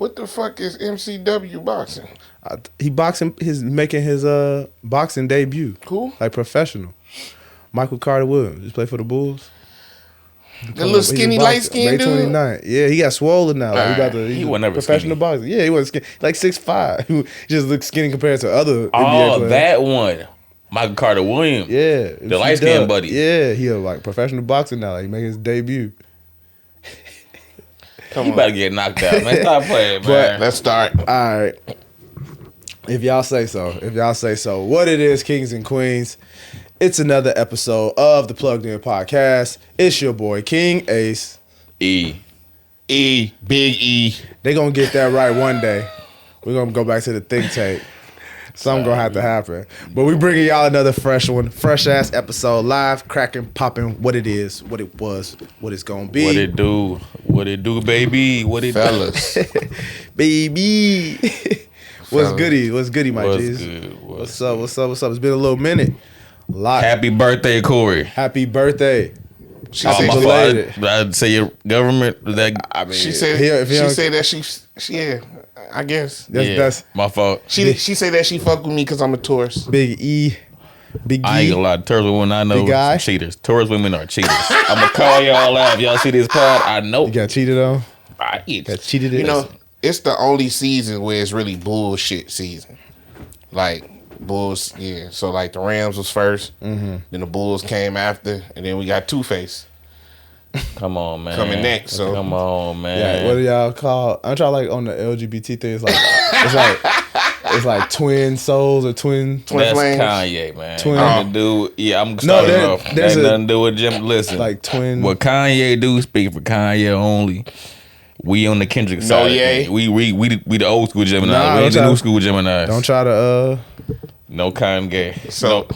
What the fuck is MCW boxing? He making his boxing debut. Who? Like professional. Michael Carter Williams. Just play for the Bulls. The little skinny, light skinned dude. May 29th. Yeah, he got swollen now. Like, he was never professional skinny. boxer. Yeah, he wasn't skinny. Like 6'5". He just looked skinny compared to other NBA players. That one. Michael Carter Williams. Yeah. The light skinned buddy. Yeah, he a like professional boxer now. Like, he making his debut. He about to get knocked out, man. Stop playing, man. But let's start. All right. If y'all say so. What it is, kings and queens, it's another episode of the Plugged In Podcast. It's your boy, King Ace. Big E. They gonna get that right one day. We're gonna go back to the think tank. Something gonna have to happen. But we bringing y'all another fresh one. Fresh ass episode, live, cracking, popping, what it is, what it was, what it's gonna be. What it do, baby. What it Fellas. do. Baby. What's goody, my What's G's? good? What's up? It's been a little minute. Happy birthday, Corey. Happy birthday. She Happy said belated. I'd say your government. she said that she yeah, I guess. That's my fault. She said that she fuck with me because I'm a tourist. Big E. I ain't gonna lie. Tourist women I know guy. are cheaters. Tourist women are cheaters. I'm gonna call y'all out. If y'all see this pod, I know. You got cheated on? Got cheated in? You know, it's the only season where it's really bullshit season. Like, Bulls, yeah. So, like, the Rams was first, then the Bulls came after, and then we got Two-Face. Come on, man. Coming next, so. Come on, man. Yeah, what do y'all call? I'm trying like on the LGBT thing. It's like twin souls or twin That's flames. Kanye, man. Twin. I'm gonna do. Yeah, I'm starting off. That nothing to do with Jim. Listen, like twin. What Kanye do? Speaking for Kanye only. We on the Kendrick side. Yay. We the old school Gemini. Nah, We ain't the new school Gemini. Don't try to No Kanye. So.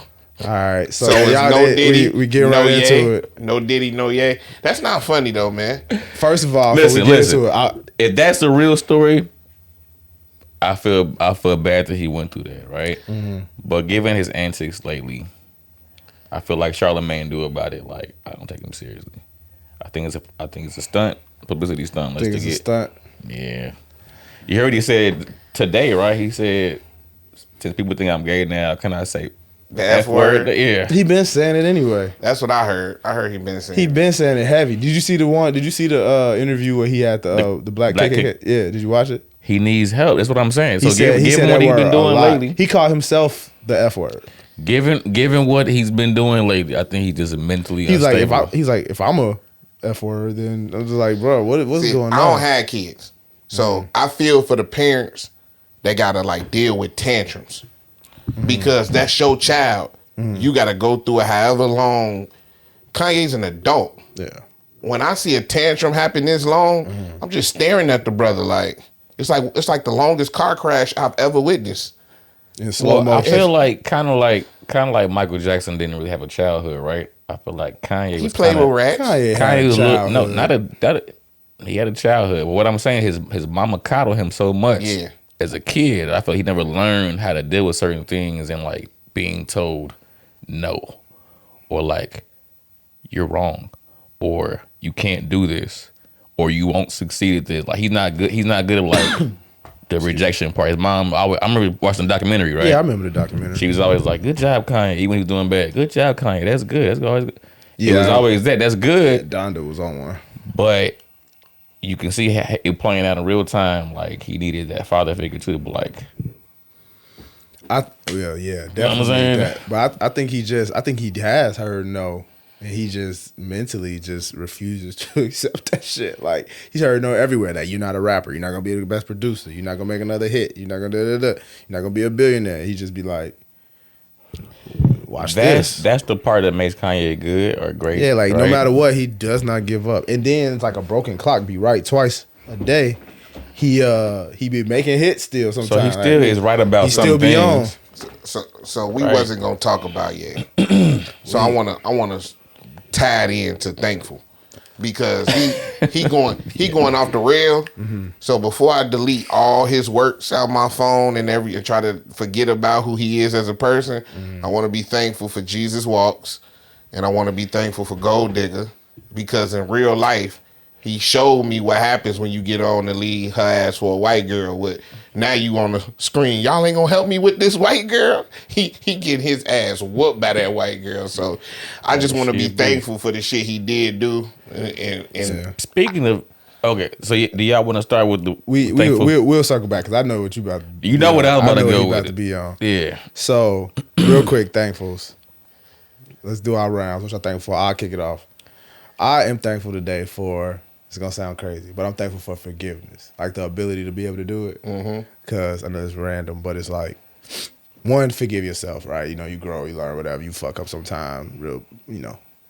All right, so it's y'all no Diddy, we get no right Ye, into it. No Diddy, no Ye. That's not funny though, man. First of all, Listen. into it, If that's the real story, I feel bad that he went through that, right? Mm-hmm. But given his antics lately, I feel like Charlamagne do about it. Like, I don't take him seriously. I think it's a stunt, publicity stunt. I think it's a stunt. Yeah, you heard he said today, right? He said, since people think I'm gay now, can I say the F word? Yeah, He been saying it anyway. That's what I heard. I heard he been saying. He been saying it heavy. Did you see the interview where he had the black kick? Yeah, did you watch it? he needs help. That's what I'm saying. So He said given that what he's word been a doing lot. lately, He called himself the F word. given what he's been doing lately, I think he's just mentally He's unstable. if I'm a F word, then I'm just like, bro, what's going on? I don't have kids, so I feel for the parents that gotta like deal with tantrums because that's your child. You gotta go through it however long. Kanye's an adult. Yeah. When I see a tantrum happen this long, I'm just staring at the brother like it's like the longest car crash I've ever witnessed. In slow Well, I motion. feel like kind of like Michael Jackson didn't really have a childhood, right? I feel like Kanye He was played kinda, with rats. Kanye was childhood. he had a childhood. But what I'm saying, his mama coddled him so much as a kid. I feel he never learned how to deal with certain things and like being told no, or like you're wrong, or you can't do this, or you won't succeed at this. Like he's not good at like the rejection part. His mom, I remember watching the documentary, right? Yeah, I remember the documentary. She was always like, "Good job, Kanye," even when he was doing bad. "Good job, Kanye. That's good. That's always good." Yeah. It was always that. That's good. Donda was on one. But you can see it playing out in real time. Like he needed that father figure too. But like, definitely saying? that. But I think he has heard no, and he just mentally just refuses to accept that shit. Like he's heard no everywhere that you're not a rapper, you're not gonna be the best producer, you're not gonna make another hit, you're not gonna you're not gonna be a billionaire. He just be like, watch this. That's the part that makes Kanye good or great. Yeah, like right? no matter what, he does not give up. And then it's like a broken clock, be right twice a day. He be making hits still sometimes. So he still is right about he some still be on. things. So we wasn't gonna talk about yet. So I wanna tie it in to Thankful because he going off the rail. So before I delete all his works out my phone and try to forget about who he is as a person, I want to be thankful for Jesus Walks, and I want to be thankful for Gold Digger because in real life, He showed me what happens when you get on the lead her ass for a white girl. With now you on the screen, y'all ain't gonna help me with this white girl. He getting his ass whooped by that white girl. So I just want to be thankful for the shit he did do. And speaking of, okay, so do y'all want to start with the we'll circle back because I know what you about. You know what I was about to go with. About to be on. Yeah. So real quick, thankfuls. Let's do our rounds. Which I'm thankful for. I'll kick it off. I am thankful today for. It's gonna sound crazy, but I'm thankful for forgiveness, like the ability to be able to do it. Because I know it's random, but it's like, one, forgive yourself, right? You know, you grow, you learn, whatever. You fuck up sometime, real,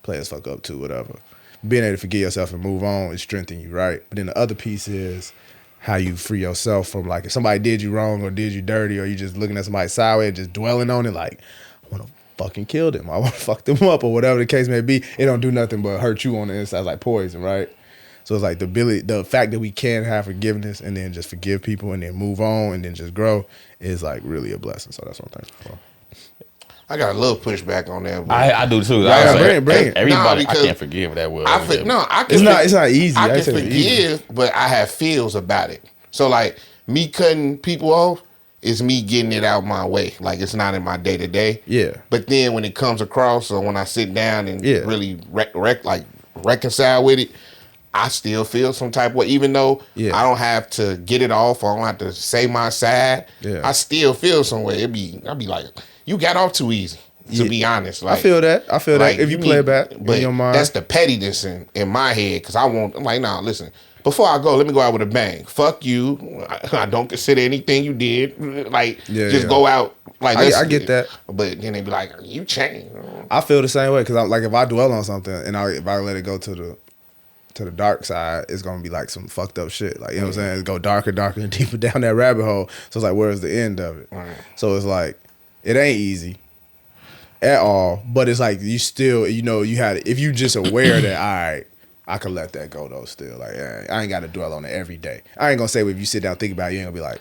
players fuck up too, whatever. Being able to forgive yourself and move on is strengthening you, right? But then the other piece is how you free yourself from, like, if somebody did you wrong or did you dirty, or you just looking at somebody sideways and just dwelling on it, like, I want to fucking kill them, I want to fuck them up, or whatever the case may be. It don't do nothing but hurt you on the inside, like poison, right? So it's like the fact that we can have forgiveness and then just forgive people and then move on and then just grow is like really a blessing. So that's what I'm thankful for. I got a little pushback on that. I do too. Bring it. Everybody, I can't forgive that well. It's not easy. I can forgive, but I have feels about it. So like me cutting people off is me getting it out my way. Like it's not in my day to day. Yeah. But then when it comes across, or when I sit down and really reconcile with it, I still feel some type of way, even though I don't have to get it off, or I don't have to say my side. Yeah. I still feel some way. I'd be like, you got off too easy. To be honest, like I feel that. Like, if you play it back in your mind, that's the pettiness in my head. Because I'm like, nah, listen. Before I go, let me go out with a bang. Fuck you. I don't consider anything you did. Like, go out. Like I get that. But then they be like, you changed. I feel the same way because like if I dwell on something and if I let it go to the dark side, it's gonna be like some fucked up shit. Like, you know what I'm saying? It go darker and deeper down that rabbit hole. So it's like, where's the end of it? Right. So it's like, it ain't easy at all. But it's like you still, you had it. If you just aware that, all right, I can let that go though. Still, like, I ain't got to dwell on it every day. I ain't gonna say if you sit down and think about it, you ain't gonna be like.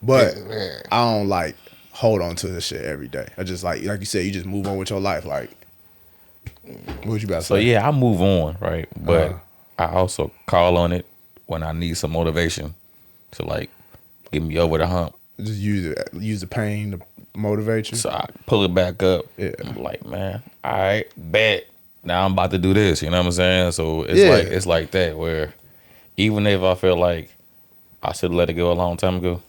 But I don't like hold on to this shit every day. I just like you said, you just move on with your life. Like. What you about to say? So yeah, I move on, right? But I also call on it when I need some motivation to like get me over the hump. Just use the pain to motivate you. So I pull it back up. Yeah. I'm like, man, all right, bet. Now I'm about to do this. You know what I'm saying? So it's like that where even if I feel like I should let it go a long time ago,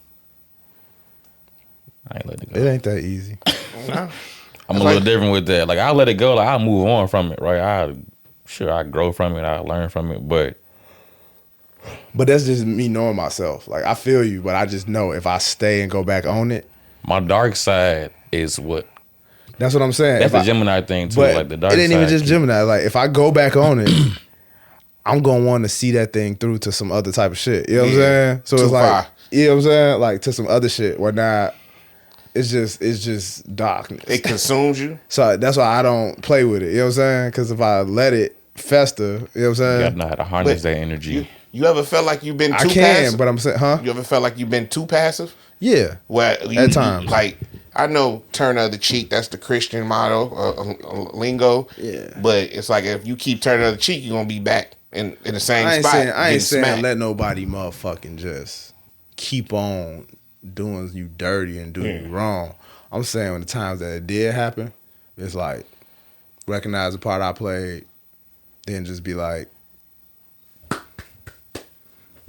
I ain't let it go. It ain't that easy. I'm a little different with that. Like, I'll let it go. Like, I'll move on from it, right? I grow from it. I learn from it. But that's just me knowing myself. Like, I feel you, but I just know if I stay and go back on it. My dark side is what? That's what I'm saying. That's the Gemini thing, too. Like, the dark side. It ain't even just Gemini. Like, if I go back on it, I'm going to want to see that thing through to some other type of shit. You know what I'm saying? So it's like, you know what I'm saying? Like, to some other shit where not. It's just darkness. It consumes you. So that's why I don't play with it. You know what I'm saying? Because if I let it fester, you know what I'm saying? You gotta know how to harness that energy. You ever felt like you've been too passive? I can, but I'm saying, huh? You ever felt like you've been too passive? Yeah. At times. Like, I know turn the other cheek, that's the Christian motto, lingo. Yeah. But it's like if you keep turning the other cheek, you're going to be back in the same spot. I ain't saying let nobody motherfucking just keep on doing you dirty and doing you wrong. I'm saying when the times that it did happen, it's like recognize the part I played, then just be like, you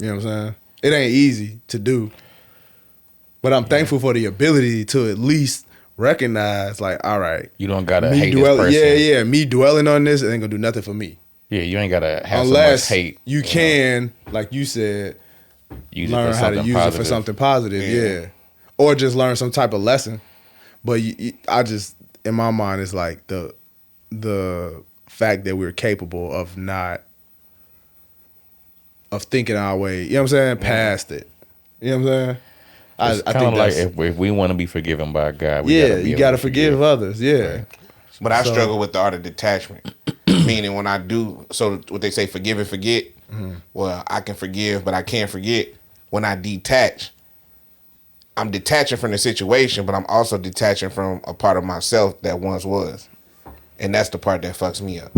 know what I'm saying? It ain't easy to do, but I'm thankful for the ability to at least recognize, like, all right, you don't gotta hate this person. Me dwelling on this, it ain't gonna do nothing for me. Yeah, you ain't gotta have so much hate. You can, like you said. Learn how to use it for something positive, or just learn some type of lesson. But I just, in my mind, it's like the fact that we're capable of thinking our way. You know what I'm saying? Past it. You know what I'm saying? I think like if we want to be forgiven by God, we gotta forgive others. Yeah. Right. But I struggle with the art of detachment. Meaning when I do, so what they say, forgive and forget. Mm-hmm. Well, I can forgive, but I can't forget. When I detach, I'm detaching from the situation, but I'm also detaching from a part of myself that once was. And that's the part that fucks me up.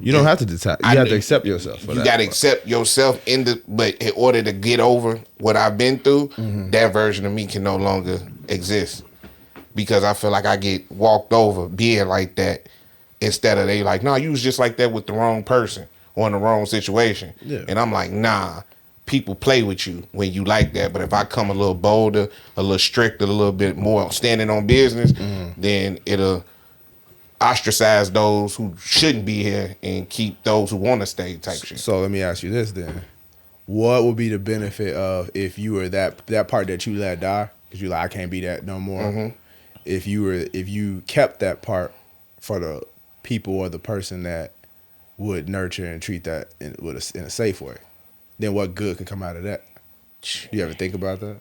You don't have to detach. You have to accept yourself. You got to accept yourself but in order to get over what I've been through, that version of me can no longer exist because I feel like I get walked over being like that instead of they like, no, you was just like that with the wrong person or in the wrong situation. Yeah. And I'm like, nah, people play with you when you like that. But if I come a little bolder, a little stricter, a little bit more standing on business, then it'll ostracize those who shouldn't be here and keep those who want to stay type shit. So let me ask you this then. What would be the benefit of if you were that part that you let die? Because you're like, I can't be that no more. If you kept that part for the people or the person that would nurture and treat that in a safe way, then what good could come out of that? You ever think about that?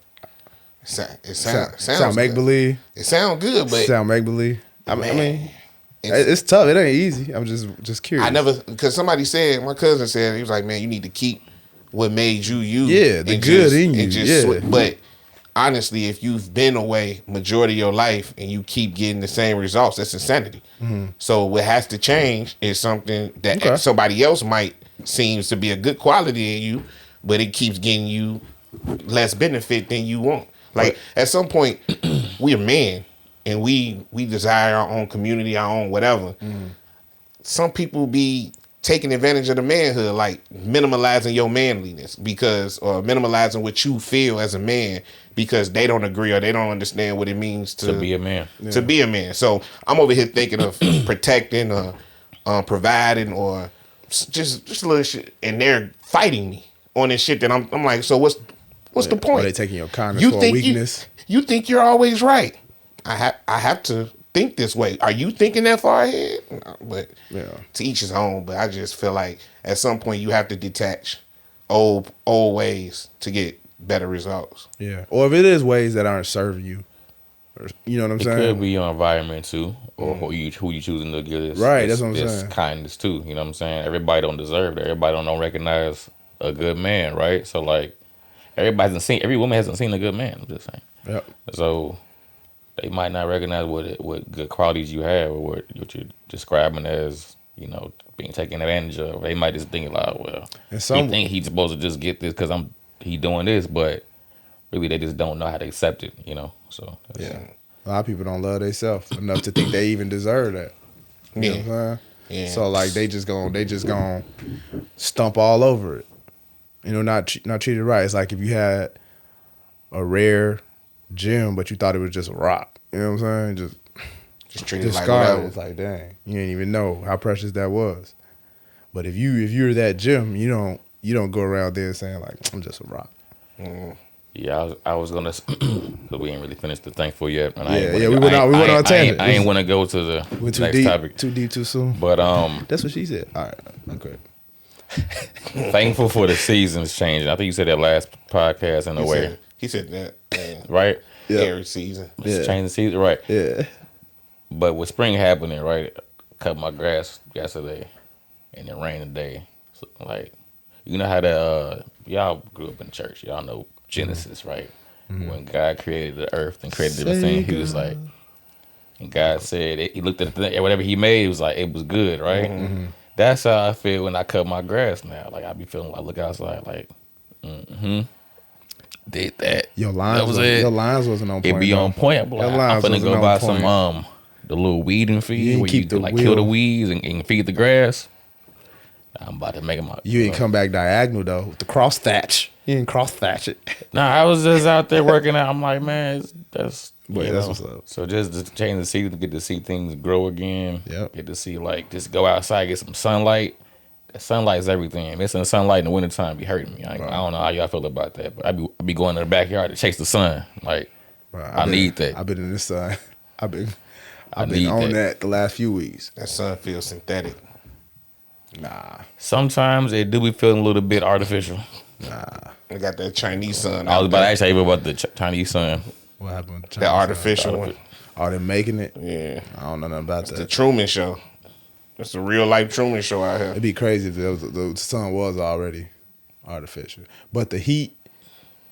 It sounds make believe. It sounds good, but sound make believe. I mean, it's tough. It ain't easy. I'm just curious. Because somebody said, my cousin said, he was like, man, you need to keep what made you you. Yeah, the good in you. But honestly, if you've been away majority of your life and you keep getting the same results, that's insanity. So what has to change is something that somebody else might seems to be a good quality in you, but it keeps getting you less benefit than you want. Like at some point, we're men and we desire our own community, our own whatever. Some people be taking advantage of the manhood, like minimalizing your manliness or minimalizing what you feel as a man because they don't agree or they don't understand what it means to be a man. To be a man. So I'm over here thinking of protecting or providing or just a little shit, and they're fighting me on this shit that I'm like, so what's the point? Are they taking your kindness for a weakness? You think you're always right. I have to think this way. Are you thinking that far ahead? No, but to each his own. But I just feel like at some point you have to detach old ways to get better results. Yeah. Or if it is ways that aren't serving you, or, you know what I'm saying? It could be your environment too, or who you choosing to give this. Right, that's what I'm saying. Kindness too. You know what I'm saying? Everybody don't deserve that. Everybody don't recognize a good man, right? So like, every woman hasn't seen a good man. I'm just saying. Yep. So they might not recognize what good qualities you have or what you're describing as, you know, being taken advantage of. They might just think like, well, he think he's supposed to just get this because he doing this, but really they just don't know how to accept it, you know. So a lot of people don't love themselves enough to think they even deserve that. You know what I'm saying? Yeah. So like they just gonna stump all over it. You know, not treat it right. It's like if you had a rare gem, but you thought it was just a rock. You know what I'm saying? Just treat it like whatever. It's like, dang, you didn't even know how precious that was. But if you're that gem, you don't go around there saying like, I'm just a rock. Yeah, I was gonna. But we ain't really finished the thankful yet. And we went on a tangent. I ain't want to go to the next topic. Too deep, too soon. But that's what she said. All right, okay. Thankful for the seasons changing. I think you said that last podcast in a way. He said that, right? Yeah. Every season. It's changing the season, right? Yeah. But with spring happening, right? Cut my grass yesterday, and it rained today. So, like, you know how that y'all grew up in church. Y'all know Genesis, right? When God created the earth and created everything, he was like, and God said, he looked at the thing, whatever he made, it was like, it was good, right? That's how I feel when I cut my grass now. Like, I be feeling like, look outside, like, did that. Your lines wasn't on point. It be on point. I'm finna go buy some, the little weeding feed where you like kill the weeds and feed the grass. I'm about to make them up. You ain't come back diagonal though with the cross thatch. You didn't cross thatch it. Nah, I was just out there working out. I'm like, man, that's what's up. So just to change the season, get to see things grow again. Yep. Get to see just go outside, get some sunlight. That sunlight is everything. Missing the sunlight in the wintertime be hurting me. I don't know how y'all feel about that, but I be going to the backyard to chase the sun. Like, I need that. I've been in this sun. I've been on that the last few weeks. That sun feels synthetic. Nah. Sometimes it do be feeling a little bit artificial. Nah. I got that Chinese sun. I was about to ask you about the Chinese sun. What happened? The artificial one. Are they making it? Yeah. I don't know nothing about that. The Truman Show. It's a real life Truman Show out here. It'd be crazy if the sun was already artificial, but the heat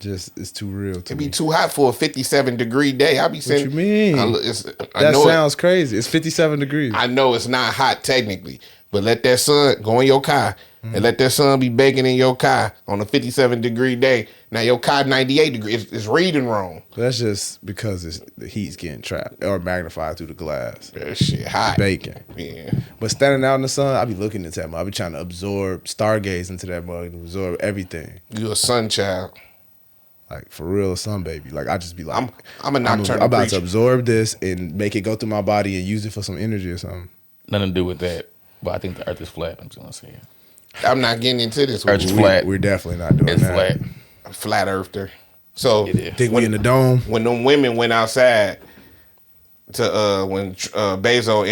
just is too real. It'd be too hot for a 57-degree day. I be saying. What you mean? That sounds crazy. It's 57 degrees. I know it's not hot technically, but let that sun go in your car and let that sun be baking in your car on a 57-degree day. Now your car 98 degrees. It's reading wrong. That's just because the heat's getting trapped or magnified through the glass. That shit hot. Baking. Yeah. But standing out in the sun, I be looking at that mug. I be trying to absorb, stargaze into that mug and absorb everything. You a sun child. Like, for real, a sun baby. Like, I just be like, I'm a nocturnal I'm about preacher. to absorb this and make it go through my body and use it for some energy or something. Nothing to do with that. But I think the earth is flat. I'm just going to say it. I'm not getting into this with Earth's you. flat. We're definitely not doing It's that. flat. A flat earther. So Think we in the dome? when them women went outside to when Bezos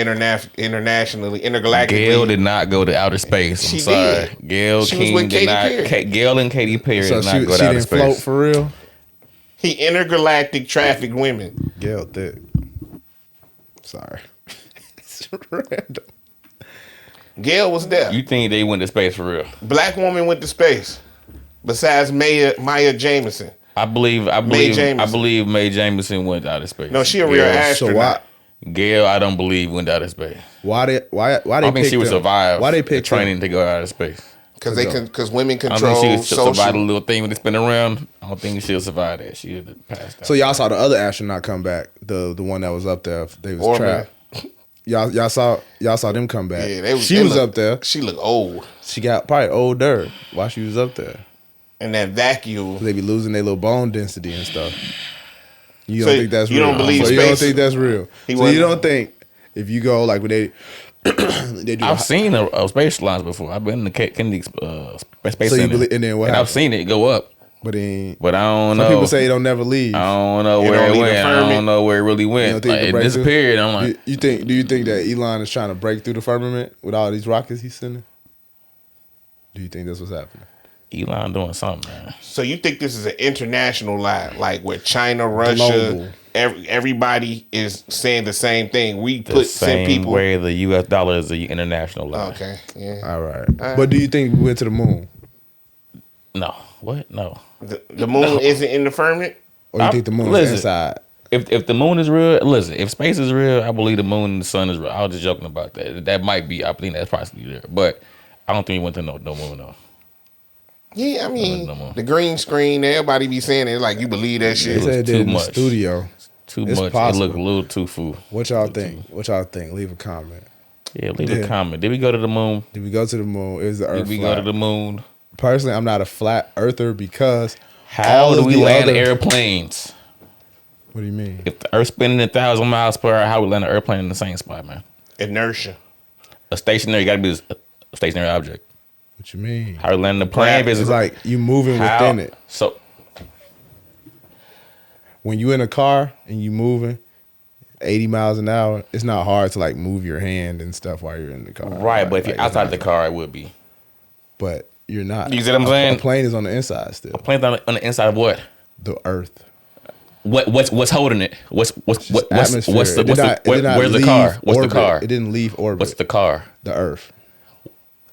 internationally intergalactically, Gail did not go to outer space. I'm She sorry. did. Gail She was King with did Katy not. Perry. Gail and Katy Perry So did not she go to outer didn't float space. for real? he intergalactic trafficked women. Gail thick. Sorry. It's random. Gail was there. You think they went to space for real? Black woman went to space. Besides Maya Jameson. I believe Mae Jameson went to outer space. No, she a real astronaut. Gail, I don't believe went to outer space. Why they I don't think she would survive. Why they the picked training to go to outer space? Because women I don't control think she social. survived a little thing when they spin around. I don't think she'll survive that. She'd have passed out. So y'all saw the other astronaut come back, the one that was up there. They was Orbiting. trapped. Y'all saw them come back. Yeah, She was up there. She looked old. She got probably older while she was up there. And that vacuum. They be losing their little bone density and stuff. You So don't think that's you real? don't believe so you don't space? think that's real? He So you wasn't- don't think if you go like when they do I've seen a space lines before. I've been in the Kennedy space so you center, believe, and then what and I've happened? seen it go up. But then But I don't some know. people say it don't never leave. I don't know It where don't it leave went. the I firmament? don't know where it really You went. don't think Like, it it break through? disappeared. I'm like, Do you think that Elon is trying to break through the firmament with all these rockets he's sending? Do you think that's what's happening? Elon doing something, man. So you think this is an international lie, like where China, Russia, Global. everybody is saying the same thing? We The send same people. way the U.S. dollar is the international line. Okay, yeah. All right. But do you think we went to the moon? No, what? No. The moon isn't in the firmament. Or you think the moon is listen. inside? If the moon is real, listen. If space is real, I believe the moon and the sun is real. I was just joking about that. That might be. I think that's possibly there, but I don't think we went to no moon though. Yeah, I mean No more. the green screen. Everybody be saying it like you believe that They shit. said too they in the much. studio. Too It's much. possible. It looked a little too full. What y'all think? What y'all think? Leave a comment. Yeah, leave Yeah. a comment. Did we go to the moon? Did we go to the moon? Is the Earth Did we flat? go to the moon? Personally, I'm not a flat earther because How all do of we the land other- airplanes? What do you mean? If the Earth's spinning 1,000 miles per hour, how we land an airplane in the same spot, man? Inertia. A stationary got to be a stationary object. What you mean? How we land the plane? Gravity. It's like you moving how, within it. So When you in a car and you moving 80 miles an hour, it's not hard to like move your hand and stuff while you're in the car. right, but if you're Like, outside it's the not- car, it would be. but you're not. You see what I'm A saying? plane is on the inside still. Plane's on the inside of what? The Earth. What's holding it? What's Atmosphere. where's It did not the leave car? What's orbit. the car? It didn't leave orbit. What's the car? The Earth.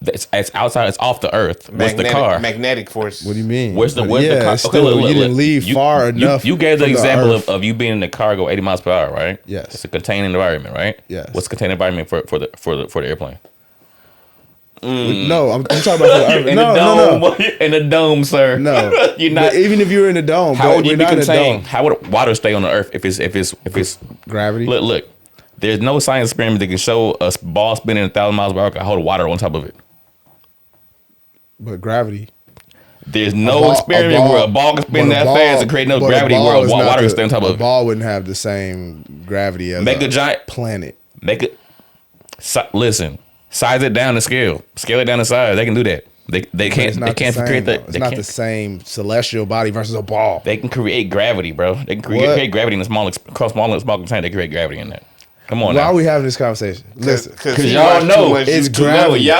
It's outside. It's off the Earth. What's the Magnetic- car? Magnetic force. What do you mean? Where's the car? it's still, you didn't leave far enough. You gave the from example Earth. of you being in the car go 80 miles per hour, right? Yes. It's a contained environment, right? Yes. What's the contained environment for the airplane? No, I'm talking about the Earth. In No, the dome, no, in the dome, sir. no. You're not. But even if you're in the dome, How but would you we're be not in the contained? dome. How would water stay on the Earth if it's Gravity. Look. There's no science experiment that can show a ball spinning 1,000 miles per hour can hold water on top of it. But gravity. There's no experiment where a ball can spin that fast and create no but a gravity ball where is not water can the- stay on top a of it. ball wouldn't have the same gravity as Make a giant planet. Make it. Listen, size it down to scale. Scale it down to size. They can do that. They But it's can't. not They the can't same, create though. that. It's They not can't. the same celestial body versus a ball. They can create gravity, bro. They can What? create gravity in a small container. They create gravity in that. Come on Why now. are we having this conversation? Listen, Because y'all know it's YouTube. gravity. Y'all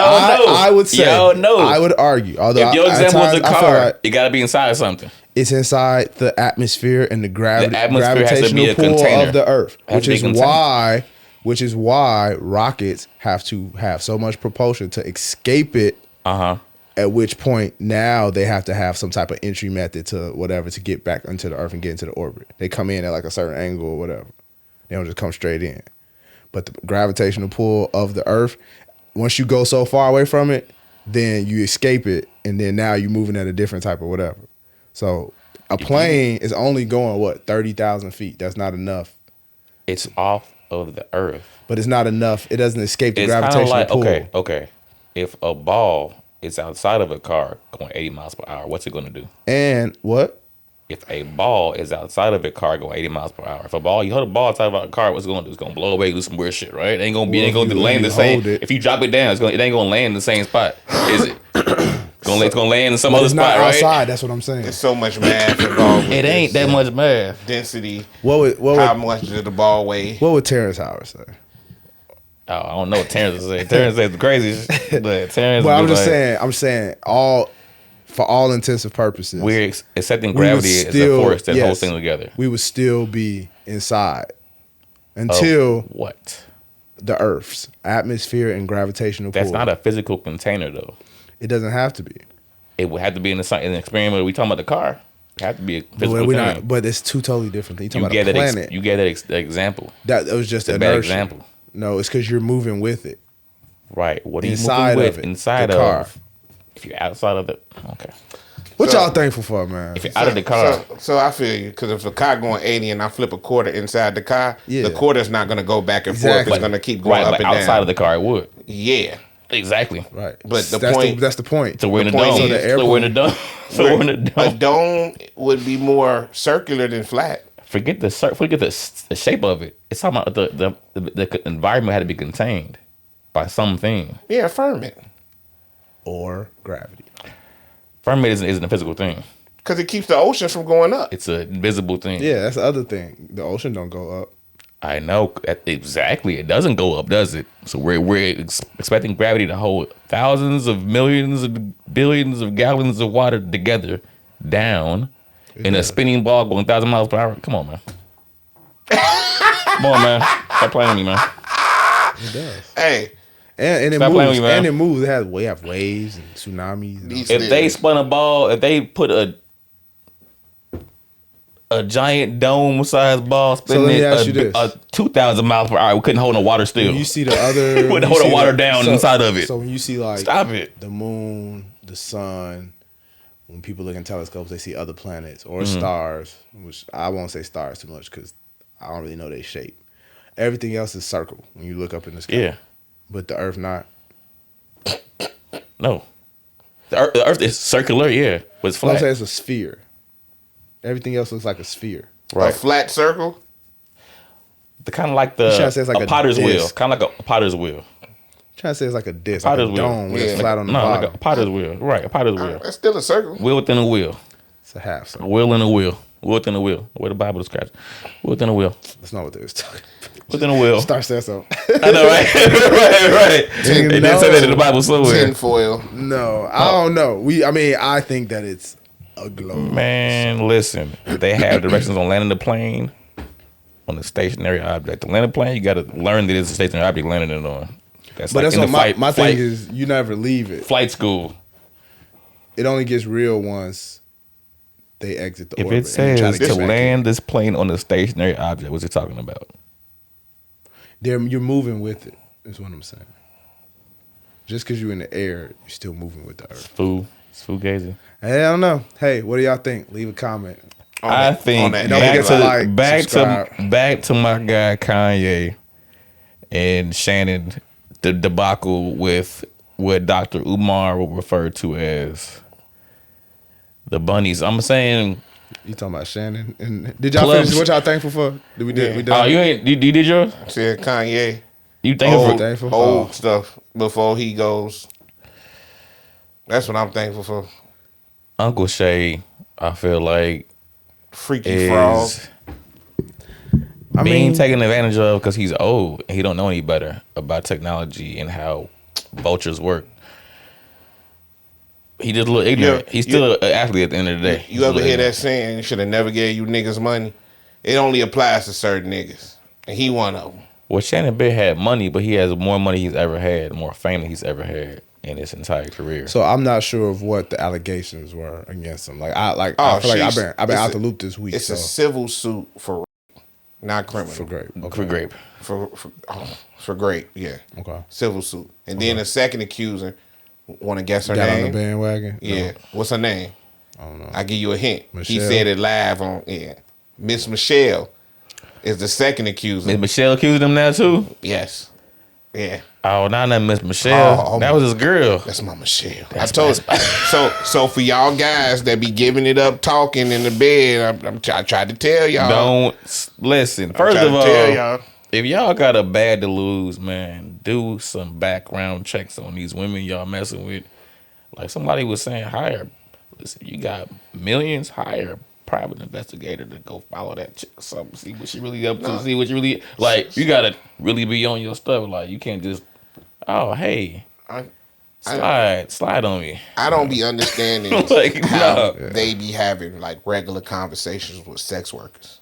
know. I would say. Y'all know. I would argue. Although If your at example was a times I feel car, like it got to be inside of something. it's inside the atmosphere and the The atmosphere has to be gravitational a pull container. of the Earth, Has to be a container. which is why rockets have to have so much propulsion to escape it. At which point now they have to have some type of entry method to whatever to get back into the Earth and get into the orbit. They come in at like a certain angle or whatever. They don't just come straight in. But the gravitational pull of the Earth once you go so far away from it, then you escape it, and then now you're moving at a different type of whatever. So a plane is only going 30,000 feet. That's not enough. It's off of the earth, but it's not enough. It doesn't escape the it's gravitational like, pull. Okay. If a ball is outside of a car going 80 miles per hour, what's it going to do? And what? If a ball is outside of a car going 80 miles per hour, if you hold a ball outside of a car, what's it going to do? It's going to blow away, do some weird shit, right? It ain't going to land the same. If you drop it down, it ain't going to land in the same spot, is it? It's going to land in some other spot, right? Outside, that's what I'm saying. There's so much math involved with it ain't that much math. Density. How much did the ball weigh? What would Terrence Howard say? Oh, I don't know what Terrence would say. Terrence says the craziest, but Terrence. Well, I'm saying for all intensive purposes, we're accepting gravity as a force that holds things together. We would still be inside until what? The Earth's atmosphere and gravitational pull. That's not a physical container, though. It doesn't have to be. It would have to be in an experiment. We talking about the car. It have to be a physical thing. But it's two totally different things. You talking about a planet. You get that example. That was just a bad example. No, it's because you're moving with it. Right. What are you moving with? Inside of the car. If you're outside of it, okay. What y'all thankful for, man? If you're out of the car. So I feel you, because if the car going 80 and I flip a quarter inside the car, the quarter's not going to go back and forth. It's going to keep going up and down. Outside of the car, it would. Yeah. Exactly. Right. But that's the point. So we're in the dome. So we're in the dome. A dome would be more circular than flat. Forget the shape of it. It's talking about the environment had to be contained by something. Yeah, firmament. Or gravity. Firmament isn't a physical thing. Because it keeps the ocean from going up. It's an invisible thing. Yeah, that's the other thing. The ocean don't go up. I know. Exactly. It doesn't go up, does it? So we're expecting gravity to hold thousands of millions of billions of gallons of water together down in a spinning ball going 1,000 miles per hour. Come on, man. Come on, man. Stop playing with me, man. It does. Hey. And it moves. And it moves. It has waves and tsunamis. And if they spun a ball, if they put a giant dome-sized ball spinning at 2,000 miles per hour, we couldn't hold no water still. When you see the other, we couldn't hold the water down inside of it. So when you see stop it, the moon, the sun. When people look in telescopes, they see other planets or stars, which I won't say stars too much because I don't really know their shape. Everything else is circle when you look up in the sky. Yeah. But the Earth not. No. The Earth is circular, yeah, but it's flat. I'm saying it's a sphere. Everything else looks like a sphere. Right. A flat circle? The kind of like a potter's wheel. Kind of like a potter's wheel. Trying to say it's like a disc, potter's like a dome wheel. It's flat on the bottom. Like a potter's wheel. Right, a potter's wheel. It's still a circle. Wheel within a wheel. It's a half circle. A wheel in a wheel. Wheel within a wheel. Where the Bible describes. Wheel within a wheel. That's not what they was talking about. Within a wheel. Star says so. I know, right? right. They didn't say that in the Bible somewhere. Tinfoil. No, I don't know. I think that it's a globe. Man, listen. They have directions on landing the plane on a stationary object. To land a plane, you got to learn that it's a stationary object landing it on. That's what my thing is. You never leave it. Flight school. It only gets real once they exit the orbit. If it says to land this plane on a stationary object, what's it talking about? You're moving with it, is what I'm saying. Just because you're in the air, you're still moving with the Earth. It's fugazi. Hey, I don't know. Hey, what do y'all think? Leave a comment. I think back to my guy Kanye and Shannon, the debacle with what Dr. Umar will refer to as the bunnies. I'm saying. You talking about Shannon? And did y'all finish what y'all thankful for? We did. Oh, you did yours? Said Kanye. You thankful for old stuff before he goes. That's what I'm thankful for. Uncle Shay, I feel like freaky frog. Being taken advantage of because he's old and he don't know any better about technology and how vultures work. He just a little ignorant. He's still an athlete at the end of the day. You ever hear that saying, you should have never gave you niggas money? It only applies to certain niggas. And he one of them. Well, Shannon Bill had money, but he has more money he's ever had, more fame than he's ever had in his entire career. So I'm not sure of what the allegations were against him. I feel like I've been out the loop this week. It's a civil suit for not criminal. For grape. Okay. For grape. For grape, yeah. Okay. Civil suit. And then the second accuser, want to guess her Got name? on the bandwagon? Yeah. No. What's her name? I don't know. I give you a hint. Michelle? He said it live on, Miss Michelle is the second accuser. Miss Michelle accused him now too? Yes. Yeah. Oh, not that Miss Michelle. Oh, that was his girl. That's my Michelle. That's I told you. So for y'all guys that be giving it up talking in the bed, I tried to tell y'all. Don't listen. First of all, if y'all got a bad to lose, man, do some background checks on these women y'all messing with. Like somebody was saying, listen, you got millions, hire a private investigator to go follow that chick or something, see what she really up to, see what you really like. You gotta really be on your stuff. Like you can't just, oh hey, slide on me. I don't be understanding like, how they be having like regular conversations with sex workers.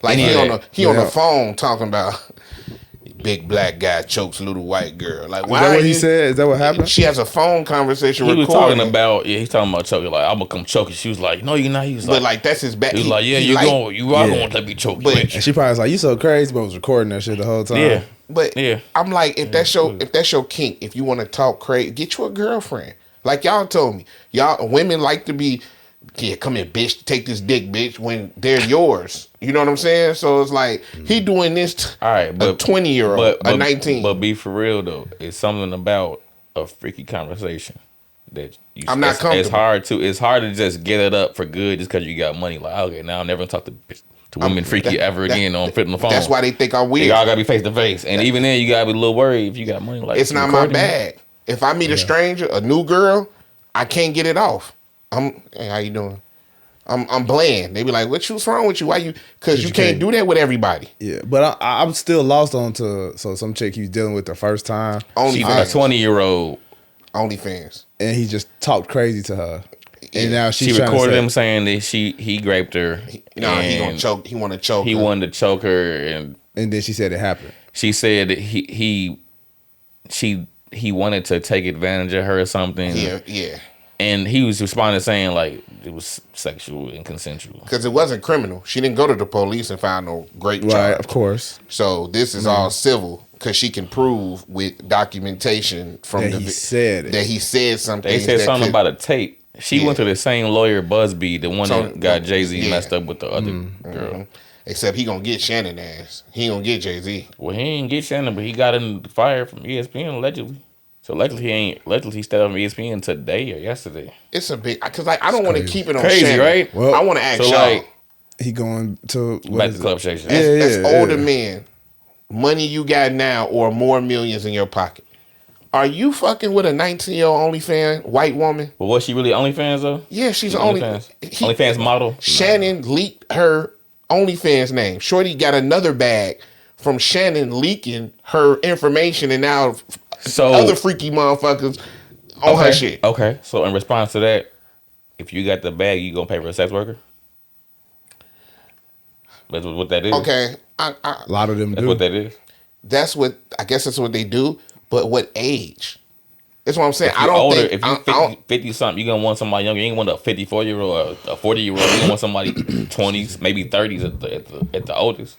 Like he on the phone talking about big black guy chokes little white girl. Like why? Is that what he said? Is that what happened? She has a phone conversation. He was recording. talking about he's talking about choking. Like I'm gonna come choke you. She was like, no, you're not. He was but like that's his back. He was like, yeah, you are going to let me choke you. And she probably was like, you so crazy, but was recording that shit the whole time. Yeah. But I'm like, if that's your kink, if you want to talk crazy, get you a girlfriend. Like y'all told me, y'all women like to be, come here, bitch, take this dick, bitch, when they're yours. You know what I'm saying? So it's like he doing this. All right, but a 20-year-old, a 19. But be for real though, it's something about a freaky conversation that I'm not comfortable. It's hard to just get it up for good just because you got money. Like okay, now I'll never talk to women freaky ever again on the phone. That's why they think I'm weird. Y'all gotta be face to face, and even then you gotta be a little worried if you got money. Like it's not my bag. If I meet a stranger, a new girl, I can't get it off. Hey, how you doing? I'm bland. They be like, what's wrong with you? Why you? Because you can't do that with everybody. Yeah, but I'm still lost on so some chick he was dealing with the first time. She's a 20-year-old. OnlyFans. And he just talked crazy to her. And now she recorded him saying that he raped her. He gonna choke. He want to choke. He wanted to choke her, and then she said it happened. She said that he wanted to take advantage of her or something. Yeah. And he was responding saying like it was sexual and consensual. Because it wasn't criminal. She didn't go to the police and find no great charge. Right, of course. So this is all civil because she can prove with documentation from that he said something. They said something about a tape. She went to the same lawyer, Busby, the one that got Jay-Z messed up with the other girl. Except he gonna get Shannon ass. He ain't gonna get Jay-Z. Well, he ain't get Shannon, but he got him fired from ESPN allegedly. So luckily he stepped up from ESPN today or yesterday. It's a big because I don't want to keep it on crazy, Shannon. right? Well, I want to ask y'all. He going to back to club section. As older men, money you got now or more millions in your pocket. Are you fucking with a 19-year-old OnlyFans white woman? But was she really OnlyFans though? Yeah, she's OnlyFans model. Shannon leaked her OnlyFans name. Shorty got another bag from Shannon leaking her information, and now other freaky motherfuckers on her shit. Okay, so in response to that, if you got the bag, you gonna pay for a sex worker? That's what that is. Okay, a lot of them that's do. What that is. I guess that's what they do. But what age? That's what I'm saying. I don't think... If you're 50 something, you're going to want somebody younger. You ain't want a 54-year-old or a 40-year-old. You're going to want somebody 20s, maybe 30s at the oldest.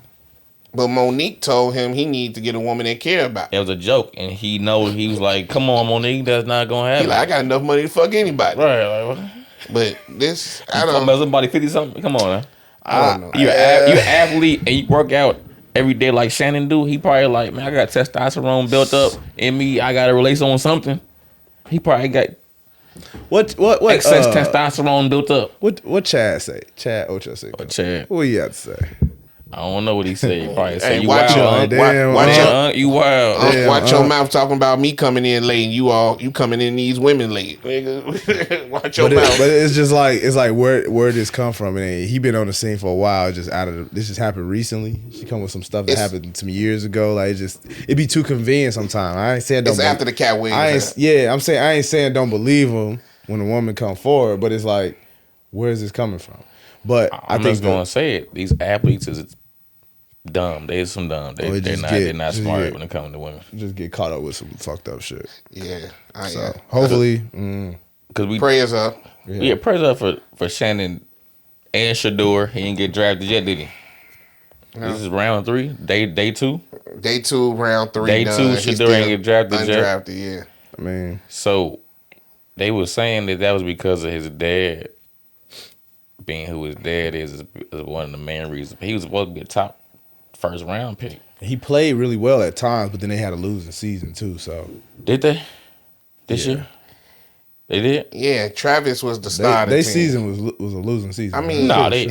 But Monique told him he need to get a woman that care about him. It was a joke. And he was like, come on, Monique, that's not going to happen. He like, I got enough money to fuck anybody. Right. Like, what? But this, I don't know. Somebody 50 something? Come on, man. I don't know. You're an athlete and you work out every day like Shannon do. He probably like, man, I got testosterone built up in me. I got to release on something. He probably got what excess testosterone built up. What Chad say? Chad Ocho say. Chad. What he had to say? I don't know what he said. He probably said, you wild. You wild. Watch your mouth talking about me coming in late and you coming in these women late. Watch your mouth. But it's just like, where this come from? And he been on the scene for a while. This just happened recently. She come with some stuff that happened to me years ago. Like it be too convenient sometimes. I ain't saying it's after the Cat Williams. I'm saying I ain't saying don't believe him when a woman come forward. But it's like, where is this coming from? But I'm just gonna say it. These athletes is dumb. They're some dumb. They're not smart when it comes to women. Just get caught up with some fucked up shit. Yeah. Hopefully, because we prayers up. Yeah, prayers up for Shannon and Shador. He didn't get drafted yet, did he? This is round 3, day 2. Day 2, round 3. Day 2, Shedeur ain't get drafted yet. Undrafted, yeah. I mean, so they were saying that was because of his dad being who his dad is one of the main reasons. He was supposed to be a top first round pick. he played really well at times, but then they had a losing season too. So did they this year? They did. Yeah, Travis was the star. Of the their team. season was a losing season. I mean, No, they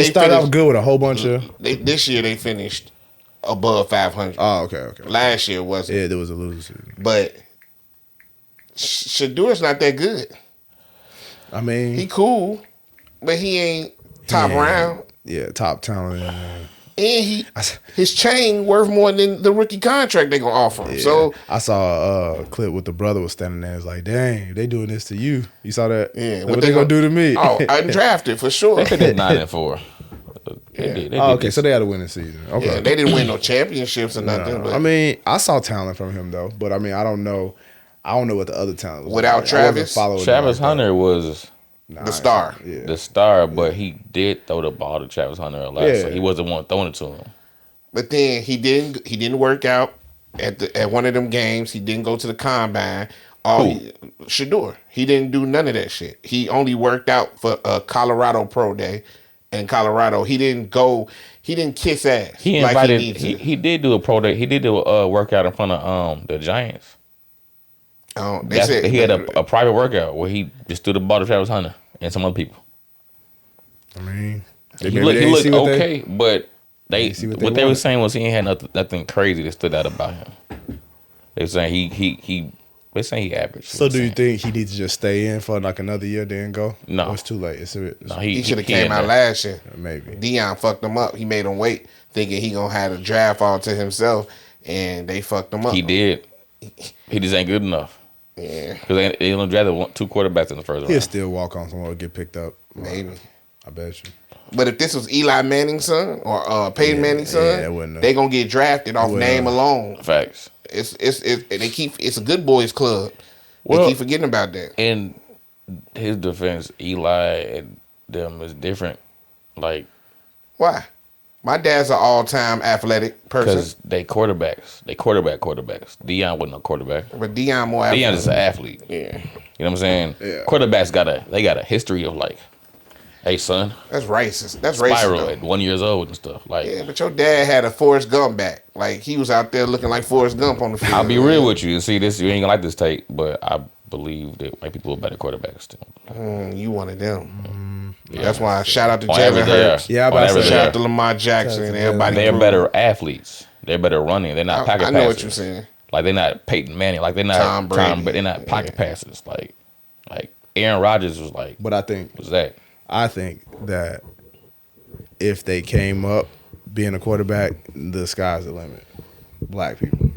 started off good with a whole bunch of. This year they finished above 500. Oh, okay. Last year wasn't. Yeah, there was a losing season. But Shedeur's not that good. I mean, He cool, but he ain't top round. Yeah, top talent. And his chain worth more than the rookie contract they gonna offer him. Yeah. So I saw a clip with the brother was standing there. It's like, dang, they doing this to you. You saw that? yeah, What they gonna do to me? Oh, undrafted for sure. They did 9-4. They did okay, so they had a winning season. Okay, Yeah, they didn't win no championships or nothing. But I mean, I saw talent from him though, but I mean, I don't know what the other talent was. Without like. I wasn't Travis? following Travis him like that. Hunter was the star. Yeah. the star, but he did throw the ball to Travis Hunter a lot, so Yeah. he wasn't one throwing it to him. But then he didn't work out at one of them games. He didn't go to the combine. Shedeur. He didn't do none of that shit. He only worked out for a Colorado Pro Day. In Colorado, he didn't kiss ass. He invited. He did do a pro day. He did do a workout in front of the Giants. They said he had a private workout where he just threw the ball to Travis Hunter and some other people. I mean, He looked okay, but what they were saying was he ain't had nothing crazy that stood out about him. They were saying they're saying he averaged. So do you think he needs to just stay in for like another year, then go? No. Or it's too late. No, he should have came out last year. Maybe Deion fucked him up. He made him wait, thinking he gonna have a draft all to himself, and they fucked him up. He did. He just ain't good enough. Yeah, Because they only drafted 2 quarterbacks in the first he'll round. still walk on somewhere, get picked up. maybe. I bet you. But if this was Eli Manning's son or Peyton Manning's son, they gonna get drafted off name alone. Facts. It's a good boys club. They keep forgetting about that. In his defense, Eli and them is different. Like, Why? My dad's an all-time athletic person. because they quarterbacks. They quarterbacks. Deion wasn't a quarterback. But Deion more athletic. Deion is an athlete. Yeah. You know what I'm saying? Yeah. Quarterbacks got a history of like, hey son, That's racist. That's spiral racist. at 1 year old and stuff. Like, Yeah, but your dad had a Forrest Gump back. Like, he was out there looking like Forrest Gump on the field. I'll be real with you. See this, you ain't gonna like this tape, but I believe that white people are better quarterbacks too. You one of them. Yeah. That's why shout out to On Jalen average, they are. Hurts. Yeah, I'm On about to average, say, they Shout are. out to Lamar Jackson and everybody. They're better athletes. They're better running. They're not pocket I passers. know what you're saying. Like they're not Peyton Manning. Like they're not Tom Brady. but they're not pocket passers. Like Aaron Rodgers was like. But I think that if they came up being a quarterback, the sky's the limit. Black people.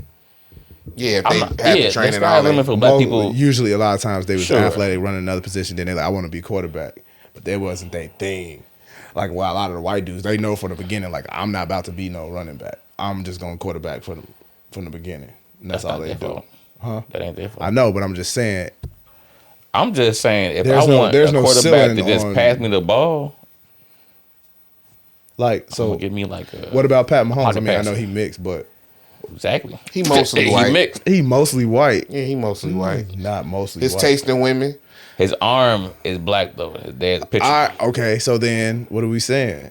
Yeah, if they had to train that's it not all a limit for black people. Usually, a lot of times they was Sure. athletic, running another position. Then they're like, I want to be quarterback, but that wasn't their thing. Like, while a lot of the white dudes, they know from the beginning, like, I'm not about to be no running back. I'm just going quarterback from the beginning. And that's all not they their do. fault. Huh? That ain't their fault. I know, but I'm just saying. If There's I no- want there's a no quarterback to ceiling just on- pass me the ball, Like, so give me like a what about Pat Mahomes? pocket I mean, I passer. know he mixed, but Exactly. He mostly He white. mixed. he mostly white. Yeah, he mostly white. Not mostly His white. taste in women. His arm is black though. His dad's picture. Okay, so then what are we saying?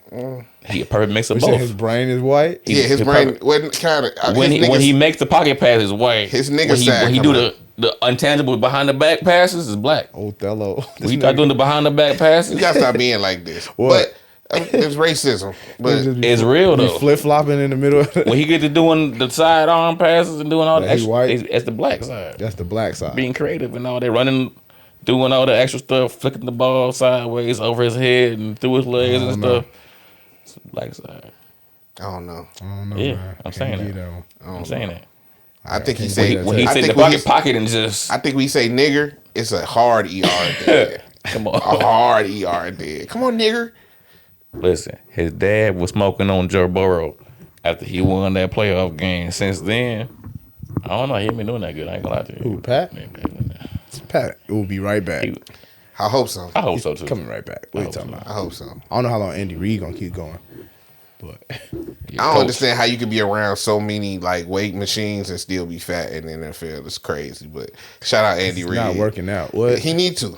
He a perfect mix of We saying both. his brain is white? Yeah, his he's brain perfect. wasn't kind of when he makes the pocket pass is white. His nigga when he, side when he come do out. the intangible behind the back passes is black. Othello. When he start doing the behind the back passes, You gotta stop being like this. What? But it's racism. But it's real though. Flip flopping in the middle of When he get to doing the side arm passes and doing all the Yeah, he extra, white. it's the black side. That's the black side. Being creative and all that, running, doing all the extra stuff, flicking the ball sideways over his head and through his legs and stuff. It's the black side. I don't know. I don't know, Yeah, man. I'm saying Can't that. get on. I'm saying that. I think he When say he- When he I said think the when he- pocket and just I think we say nigger. It's a hard ER there. come A on. hard ER there. Come on, nigger. Listen, his dad was smoking on Joe Burrow after he won that playoff game. Since then, I don't know. He ain't been doing that good. I ain't gonna lie to you. Who, Pat? He ain't been doing that. Pat will be right back. He- I hope so. I hope so too. Coming right back. What are you talking about? I hope so. I don't know how long Andy Reid gonna keep going. But I don't understand how you could be around so many like weight machines and still be fat in the NFL. It's crazy. But shout out Andy Reid. Not working out. What he need to.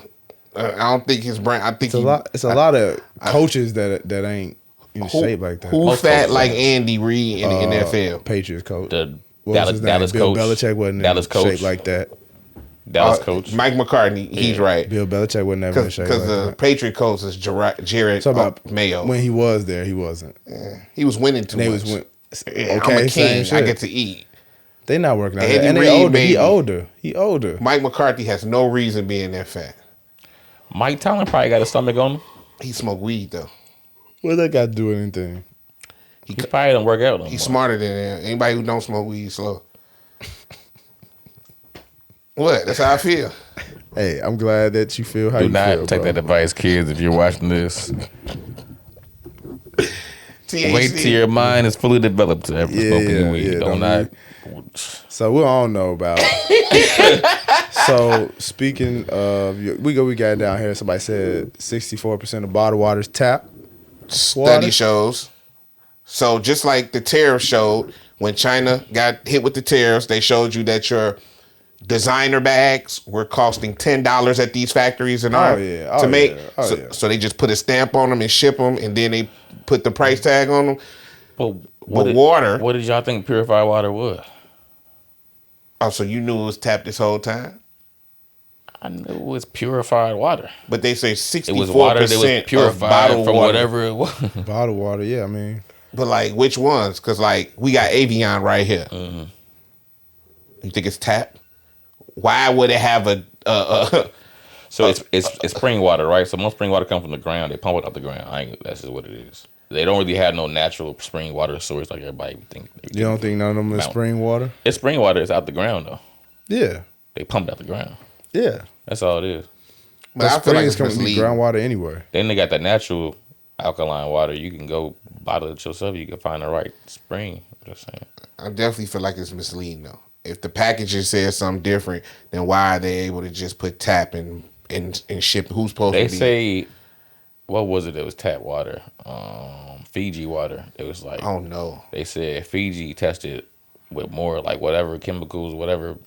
I don't think his brain. I think it's a lot of coaches that ain't in shape like that. Who's fat like Andy Reid in the NFL? Patriots coach. The Dallas Bill coach. Belichick wasn't Dallas in coach. shape like that. Dallas coach. Mike McCartney. He's right. Bill Belichick wasn't ever in shape because like the that. Patriot coach is Jared Mayo. When he was there, he wasn't. Yeah. He was winning too much. Okay, I'm a king. I get to eat. They not working out. Andy And Reid, he older. Mike McCarthy has no reason being that fat. Mike Tomlin probably got a stomach on him. He smoked weed though. What that got to do with anything? He probably don't work out. He's smarter than him. Anybody who don't smoke weed slow. What? That's how I feel. Hey, I'm glad that you feel how Do you feel. not take that advice, kids, if you're watching this. Wait till your mind is fully developed to ever smoke any weed. So we all know about. So speaking of, we got it down here. Somebody said 64% of bottled water is tap. Study shows. So just like the tariff showed, when China got hit with the tariffs, they showed you that your designer bags were costing $10 at these factories and to make. So they just put a stamp on them and ship them, and then they put the price tag on them. But water. What did y'all think purified water was? Oh, so you knew it was tapped this whole time? I knew it was purified water. But they say 64% it was water that was purified from water. Whatever it was. Bottled water, yeah, I mean. But like, which ones? Because like, we got Avion right here. Mm-hmm. You think it's tap? Why would it have a? So it's spring water, right? So most spring water comes from the ground. They pump it out the ground. That's just what it is. They don't really have no natural spring water source like everybody think. You don't think none of them is spring water? It's spring water. It's out the ground though. Yeah. They pump it out the ground. Yeah. That's all it is. But I feel like it's coming from groundwater anyway. Then they got that natural alkaline water. You can go bottle it yourself. You can find the right spring. Just saying. I definitely feel like it's misleading though. If the packaging says something different, then why are they able to just put tap and ship? Who's supposed to be? They say, what was it? It was tap water. Fiji water. It was like, oh no. They said Fiji tested with more like whatever chemicals, whatever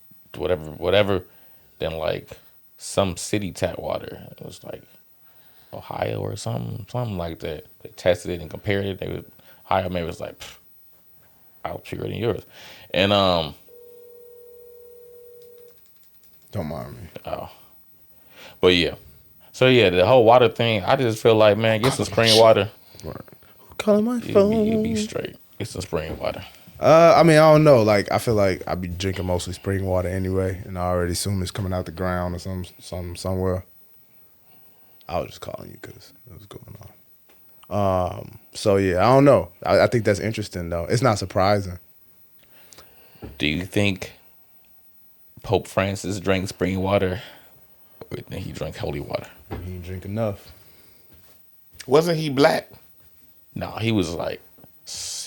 than like some city tap water. It was like Ohio or something like that. They tested it and compared it. Ohio maybe was like, I'll pure than yours. And don't mind me. Oh. But yeah. So yeah, the whole water thing, I just feel like, man, get some spring water. Who calling my phone? You'll be straight. Get some spring water. I mean, I don't know. Like, I feel like I be drinking mostly spring water anyway, and I already assume it's coming out the ground or somewhere. I was just calling you because it was going on. So yeah, I don't know. I think that's interesting though. It's not surprising. Do you think Pope Francis drank spring water, or do you think he drank holy water? He didn't drink enough. Wasn't he black? No, he was Has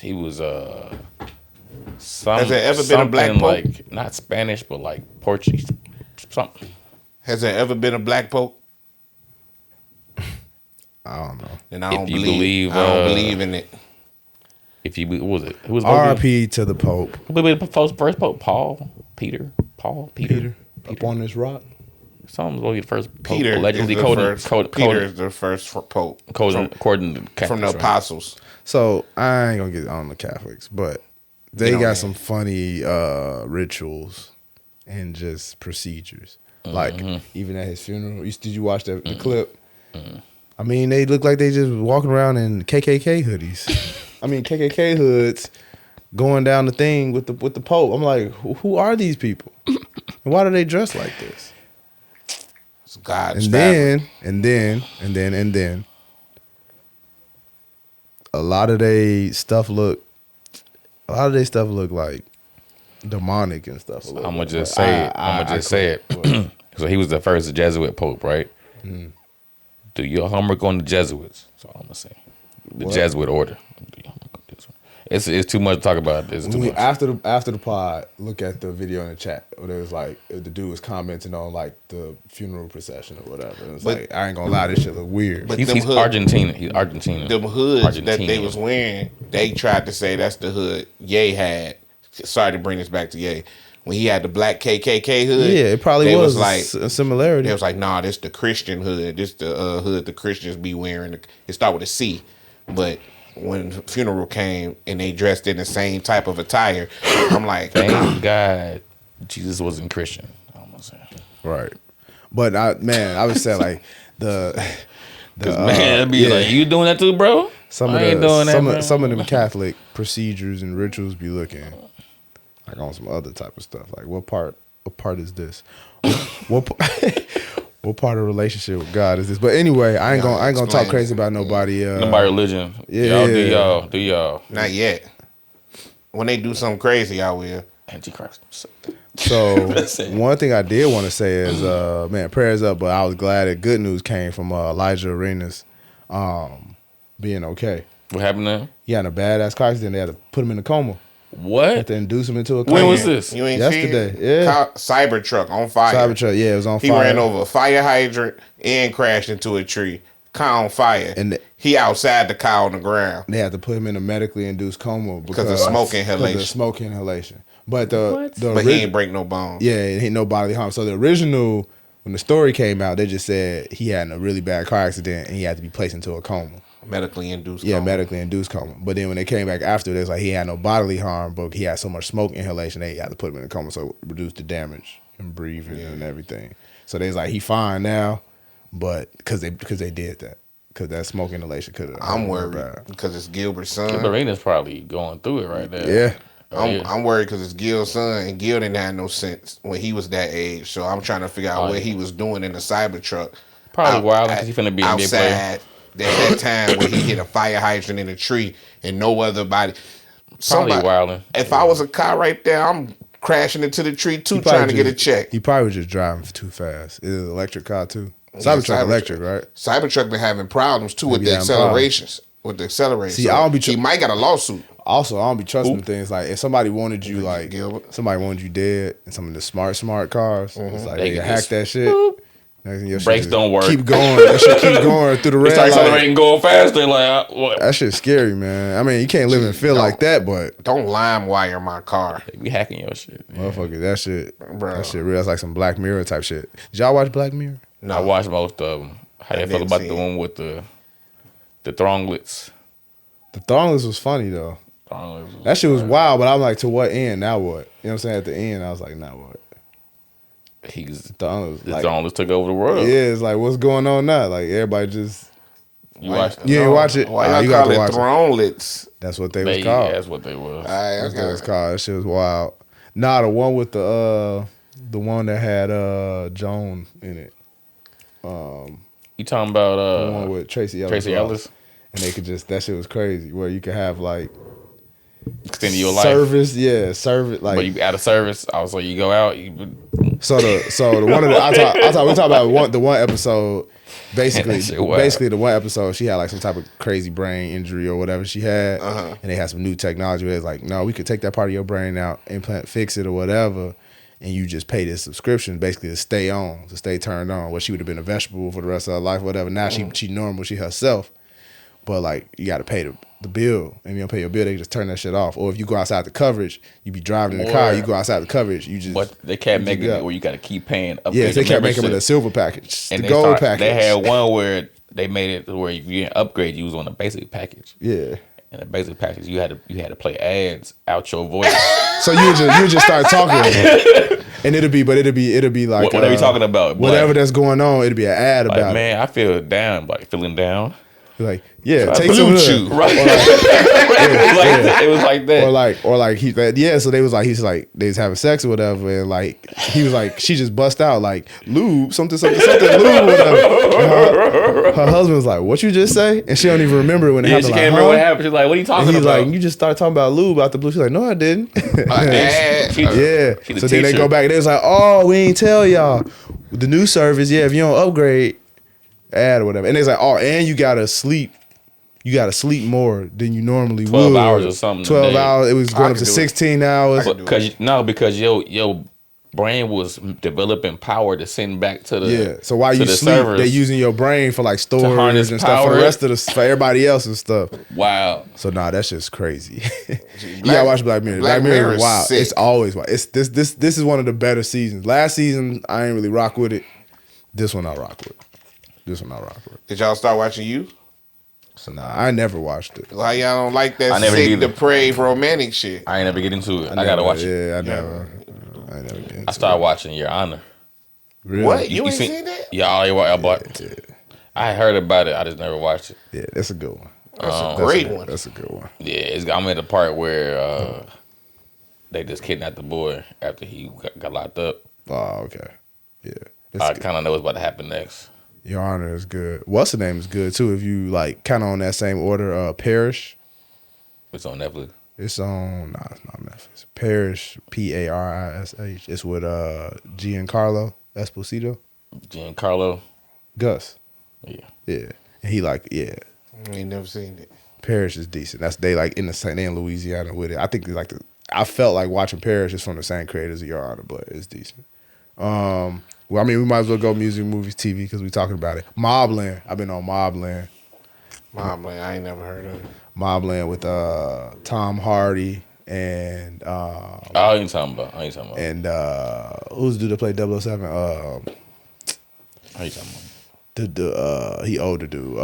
there ever been a black pope? Like not Spanish, but like Portuguese, something. Has there ever been a black pope? I don't know. Then I don't believe in it. If you what was it? Who was R.I.P. to the Pope. Who was the first Pope? Peter. Up on this rock. Someone's going to be the first Pope. Peter Allegedly Peter is the first Pope. According to Catholics, from the apostles. So I ain't gonna get on the Catholics, but they got some funny rituals and just procedures. Mm-hmm. Like even at his funeral, did you watch the clip? Mm-hmm. I mean, they look like they just walking around in KKK hoodies. I mean, KKK hoods going down the thing with the Pope. I'm like, who are these people? And why do they dress like this? It's God's and then a lot of they stuff look like demonic and stuff. I'm gonna just say it. So he was the first Jesuit Pope, right? Mm-hmm. Do your homework on the Jesuits. That's all I'm gonna say. The Jesuit order. It's too much to talk about. It's too much. After the pod, look at the video in the chat where there was like the dude was commenting on like the funeral procession or whatever. It was like, I ain't gonna lie, this shit look weird. But He's Argentinian. He's Argentinian. Them hoods that they was wearing, they tried to say that's the hood Ye had. Sorry to bring this back to Ye. When he had the black KKK hood, yeah, it probably was like a similarity. It was like, nah, this the Christian hood. This the hood the Christians be wearing. It start with a C, but when funeral came and they dressed in the same type of attire, I'm like, thank God Jesus wasn't Christian. I'm gonna say. Right, but I was saying like the man, it'd be like, you doing that too, bro? Some of them Catholic procedures and rituals be looking like on some other type of stuff. Like what part is this? what part of relationship with God is this? But anyway, I ain't gonna talk crazy about nobody. Nobody religion. Yeah, do y'all. Not yet. When they do something crazy, I will. Antichrist. So one thing I did want to say is, man, prayers up. But I was glad that good news came from Elijah Arenas, being okay. What happened to him? He had a badass car accident. They had to put him in a coma. What? Had to induce him into a coma. When was this? You ain't yesterday. seen it? Yeah. Cybertruck on fire. Cybertruck, yeah, it was on fire. He ran over a fire hydrant and crashed into a tree. Car on fire. And he outside the car on the ground. They had to put him in a medically induced coma because of smoke inhalation. But he ain't break no bones. Yeah, it ain't no bodily harm. So the original, when the story came out, they just said he had a really bad car accident and he had to be placed into a coma. Medically induced coma. Yeah, medically induced coma. But then when they came back after, it was like he had no bodily harm, but he had so much smoke inhalation, they had to put him in a coma, so it reduced the damage and breathing and everything. So they was like, he fine now, but because they did that. Because that smoke inhalation could have. I'm worried because it's Gilbert's son. Gilbert's probably going through it right there. Yeah. I'm worried because it's Gil's son, and Gil didn't have no sense when he was that age. So I'm trying to figure out what he was doing in the Cybertruck. Probably wild because he finna be a big player. That time when he hit a fire hydrant in a tree and no other body. Probably wilding. If I was a car right there, I'm crashing into the tree too, trying to get a check. He probably was just driving too fast. It's an electric car too. Cybertruck electric, right? Cybertruck been having problems too with the accelerations. With the accelerators. See, I don't be. He might got a lawsuit. Also, I don't be trusting things like if somebody wanted you somebody wanted you dead in some of the smart cars. It's like they hack that shit. Boop. Brakes don't work. Keep going. That shit keep going through the red light. Start accelerating, going faster. Like what? That shit's scary, man. I mean, you can't live and feel like that, but don't lime wire my car. They be hacking your shit, motherfucker. That shit, bro. That shit real. That's like some Black Mirror type shit. Did y'all watch Black Mirror? No, I watched most of them. How they feel about the one with the thronglets? The thronglets was funny though. That shit was wild, but I'm like, to what end? Now what? You know what I'm saying? At the end, I was like, now what? The thronglets took over the world. Yeah, it's like, what's going on now? Like everybody just. You watched it? You ain't watch it? Why you call it thronglets? That's what they was called. That's what they was. That's what it was called. That shit was wild. Nah, the one with the one that had Joan in it. You talking about the one with Tracy Ellis? And they could just, that shit was crazy. Where you could have like extending your life service, like. But you out of service, also you go out. So the one of the we talk about the one episode. Basically the one episode she had like some type of crazy brain injury or whatever she had, and they had some new technology where it's like, no, we could take that part of your brain out, fix it or whatever. And you just pay this subscription basically to stay turned on. Where she would have been a vegetable for the rest of her life, or whatever. Now she normal, she herself. But like you got to pay the bill, and you don't pay your bill, they just turn that shit off. Or if you go outside the coverage, you be driving in the car, you go outside the coverage, you just. But they kept making it where you got to keep paying. Yeah, they kept making it a silver package, and the gold package. They had one where they made it where if you didn't upgrade, you was on the basic package. Yeah. In the basic package, you had to play ads out your voice. So you would just start talking, and it'll be like whatever you talking about, whatever that's going on, it'll be an ad like, about. Man, I feel down, like feeling down. Like, yeah, so take some of you. Right. It was like that. Or like he so they was like, he's like they was having sex or whatever, and like he was like, she just bust out like lube, something lube, whatever. Her husband was like, what you just say? And she don't even remember it when it happened. She can't remember what happened. She's like, what are you talking about? He's like, you just started talking about lube out the blue. She's like, no, I didn't. So then they go back and they was like, oh, we ain't tell y'all. The new service, if you don't upgrade, ad or whatever. And it's like, oh, and you gotta sleep you got to sleep more than you normally 12 would. hours or something. 12 hours. It was going up to do it. 16 hours. Because your brain was developing power to send back to the So while you sleep, servers, they're using your brain for like storage and stuff for the rest of for everybody else's stuff. Wow. So that shit's crazy. You gotta watch Black Mirror. Black Mirror is wild. It's always wild. It's this is one of the better seasons. Last season I ain't really rock with it. This one I rock with. Did y'all start watching You? So I never watched it. Like y'all don't like that sick, depraved, romantic shit. I ain't never get into it. I gotta watch it. Yeah, I never get into it. I started watching Your Honor. Really? What? You ain't seen that? Yeah, I heard about it. I just never watched it. Yeah, that's a good one. That's a great one. That's a good one. Yeah, I'm at the part where they just kidnapped the boy after he got locked up. Oh, okay. Yeah. I kind of know what's about to happen next. Your Honor is good. What's the name is good too. If you like, kind of on that same order. Parish. It's on Netflix. It's on. Nah, it's not Netflix. Parish. Parish. It's with Giancarlo Esposito. Giancarlo. Gus. Yeah. Yeah. And he like I ain't never seen it. Parish is decent. They like they in Louisiana with it. I think like I felt like watching Parish is from the same creators of Your Honor, but it's decent. Well, I mean, we might as well go music, movies, TV because we talking about it. Mobland. I've been on Mobland. I ain't never heard of it. Mobland with Tom Hardy and I ain't talking about. And who's the dude that played 007? How you talking about? He older dude.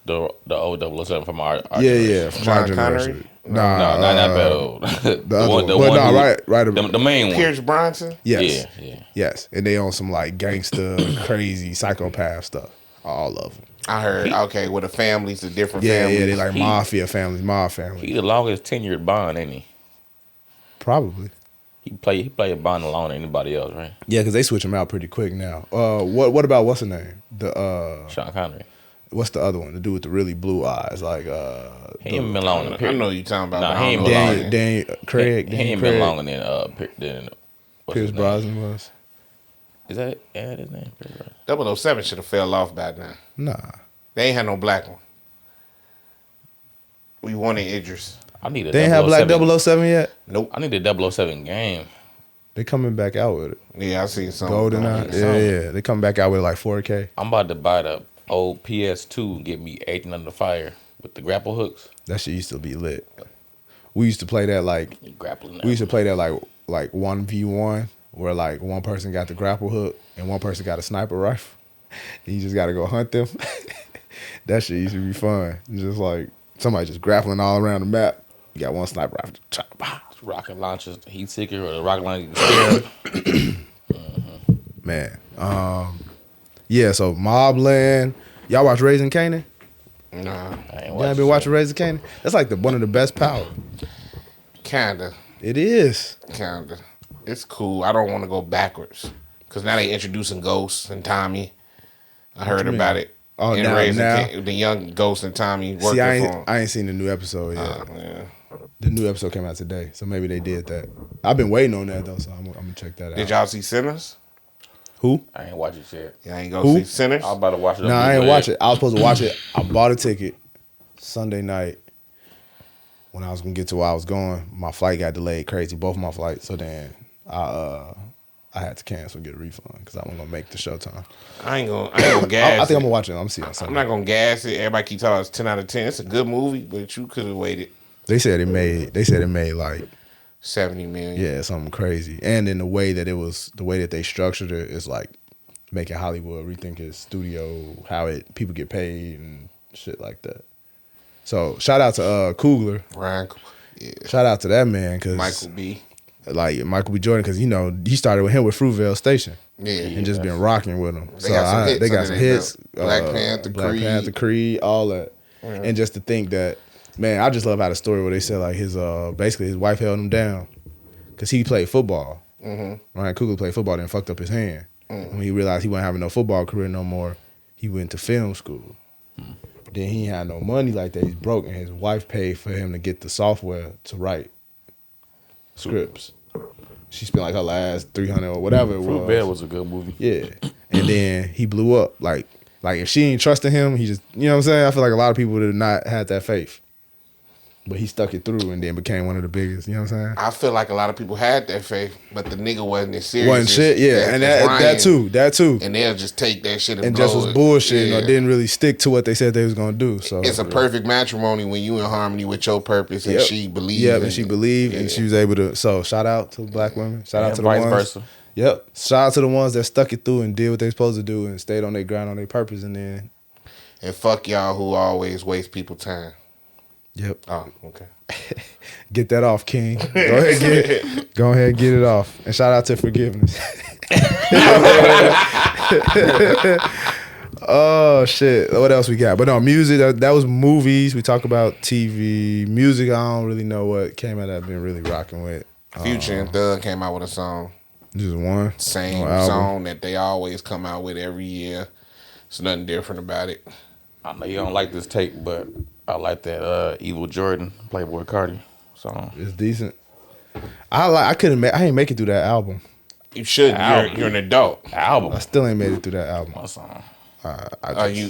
The old 007 from our yeah, from John our generation. Connery? Nah, not that old. right. The main one. Pierce Bronson? Yes. Yeah. Yes. And they on some like gangster, crazy, psychopath stuff. All of them. I heard, with the families, the different Yeah, families. yeah, they like mafia families, mob families. He the longest tenured Bond, ain't he? Probably. He play a Bond alone than anybody else, right? Yeah, because they switch him out pretty quick now. What about what's the name? Sean Connery. What's the other one? The dude with the really blue eyes, like he ain't been long. I know you talking about. Nah, he ain't been long. Craig. He ain't been longer than Pierce Brosnan was. Is that his name? 007 should have fell off by now. Nah, they ain't had no black one. We wanted Idris. I need a. They ain't have black 007 yet. Nope. I need the 007 game. They coming back out with it. Yeah, I seen something. GoldenEye. Yeah. They come back out with like 4K. I'm about to buy the old PS2 and get me Agent Under Fire with the grapple hooks. That shit used to be lit. We used to play that like grappling. We used to play that like 1v1 where like one person got the grapple hook and one person got a sniper rifle. And you just got to go hunt them. That shit used to be fun. Just like somebody just grappling all around the map. You got one sniper rifle. Rocket launchers, the heat seeker, or the rocket launcher. Man. Yeah, so Mobland. Y'all watch Raising Kanan? Nah. Y'all been watching Raising Kanan? That's like one of the best power. Kinda. It is. Kinda. It's cool. I don't want to go backwards. Because now they introducing Ghost and Tommy. I heard about it. Oh, now the young Ghost and Tommy working See, I for him. ain't seen the new episode yet. Yeah. The new episode came out today, so maybe they did that. I've been waiting on that though, so I'm gonna check that out. Did y'all see Sinners? Who? I ain't watch it yet. Y'all ain't go see Sinners? I was about to watch it. No, I ain't watch it. I was supposed to watch it. I bought a ticket Sunday night. When I was gonna get to where I was going, my flight got delayed crazy, both my flights. So then I had to cancel and get a refund because I wasn't gonna make the showtime. I ain't gonna gas I think I'm gonna watch it. I'm seeing something. I'm not gonna gas it. Everybody keep talking it's 10 out of 10. It's a good movie, but you could have waited. They said it made like 70 million. Yeah, something crazy. And in the way that they structured it is like making Hollywood rethink its studio, how people get paid and shit like that. So shout out to Coogler. Ryan. Yeah. Shout out to that man because Michael B. Like Michael B. Jordan because he started with him with Fruitvale Station. Yeah. And just been rocking with him. They got some hits. Black Panther, Creed, all that. Mm-hmm. And just to think that, man, I just love how the story where they said like basically his wife held him down because he played football. Mm-hmm. Ryan Coogler played football and fucked up his hand. Mm-hmm. When he realized he wasn't having no football career no more, he went to film school. Mm-hmm. Then he had no money like that. He's broke, and his wife paid for him to get the software to write scripts. She spent like her last $300 or whatever it was. Fruitvale was a good movie. Yeah, and then he blew up. Like Like, if she ain't trusting him, he just, you know what I'm saying? I feel like a lot of people would have not had that faith. But he stuck it through and then became one of the biggest, you know what I'm saying? I feel like a lot of people had that faith, but the nigga wasn't as serious. Wasn't shit, yeah. And that too. And they'll just take that shit and just was bullshitting or Yeah. didn't really stick to what they said they was going to do. So It's a perfect matrimony when you in harmony with your purpose and she believed. Yeah, and she believed and she was able to. So shout out to black women. Shout out to the vice ones. versa. Yep. Shout out to the ones that stuck it through and did what they supposed to do and stayed on their ground, on their purpose, and then. And fuck y'all who always waste people time. Yep. Oh, okay. Get that off, King. Go ahead, get it off. And shout out to forgiveness. Oh shit. What else we got? But no, music, that was movies. We talk about TV. Music, I don't really know what came out that I've been really rocking with. Future and Thug came out with a song. Just one. Same song that they always come out with every year. There's nothing different about it. I know you don't like this tape, but I like that Evil Jordan, Playboy Cardi song. It's decent. I ain't make it through that album. You should. You're an adult. Album. I still ain't made it through that album. What song?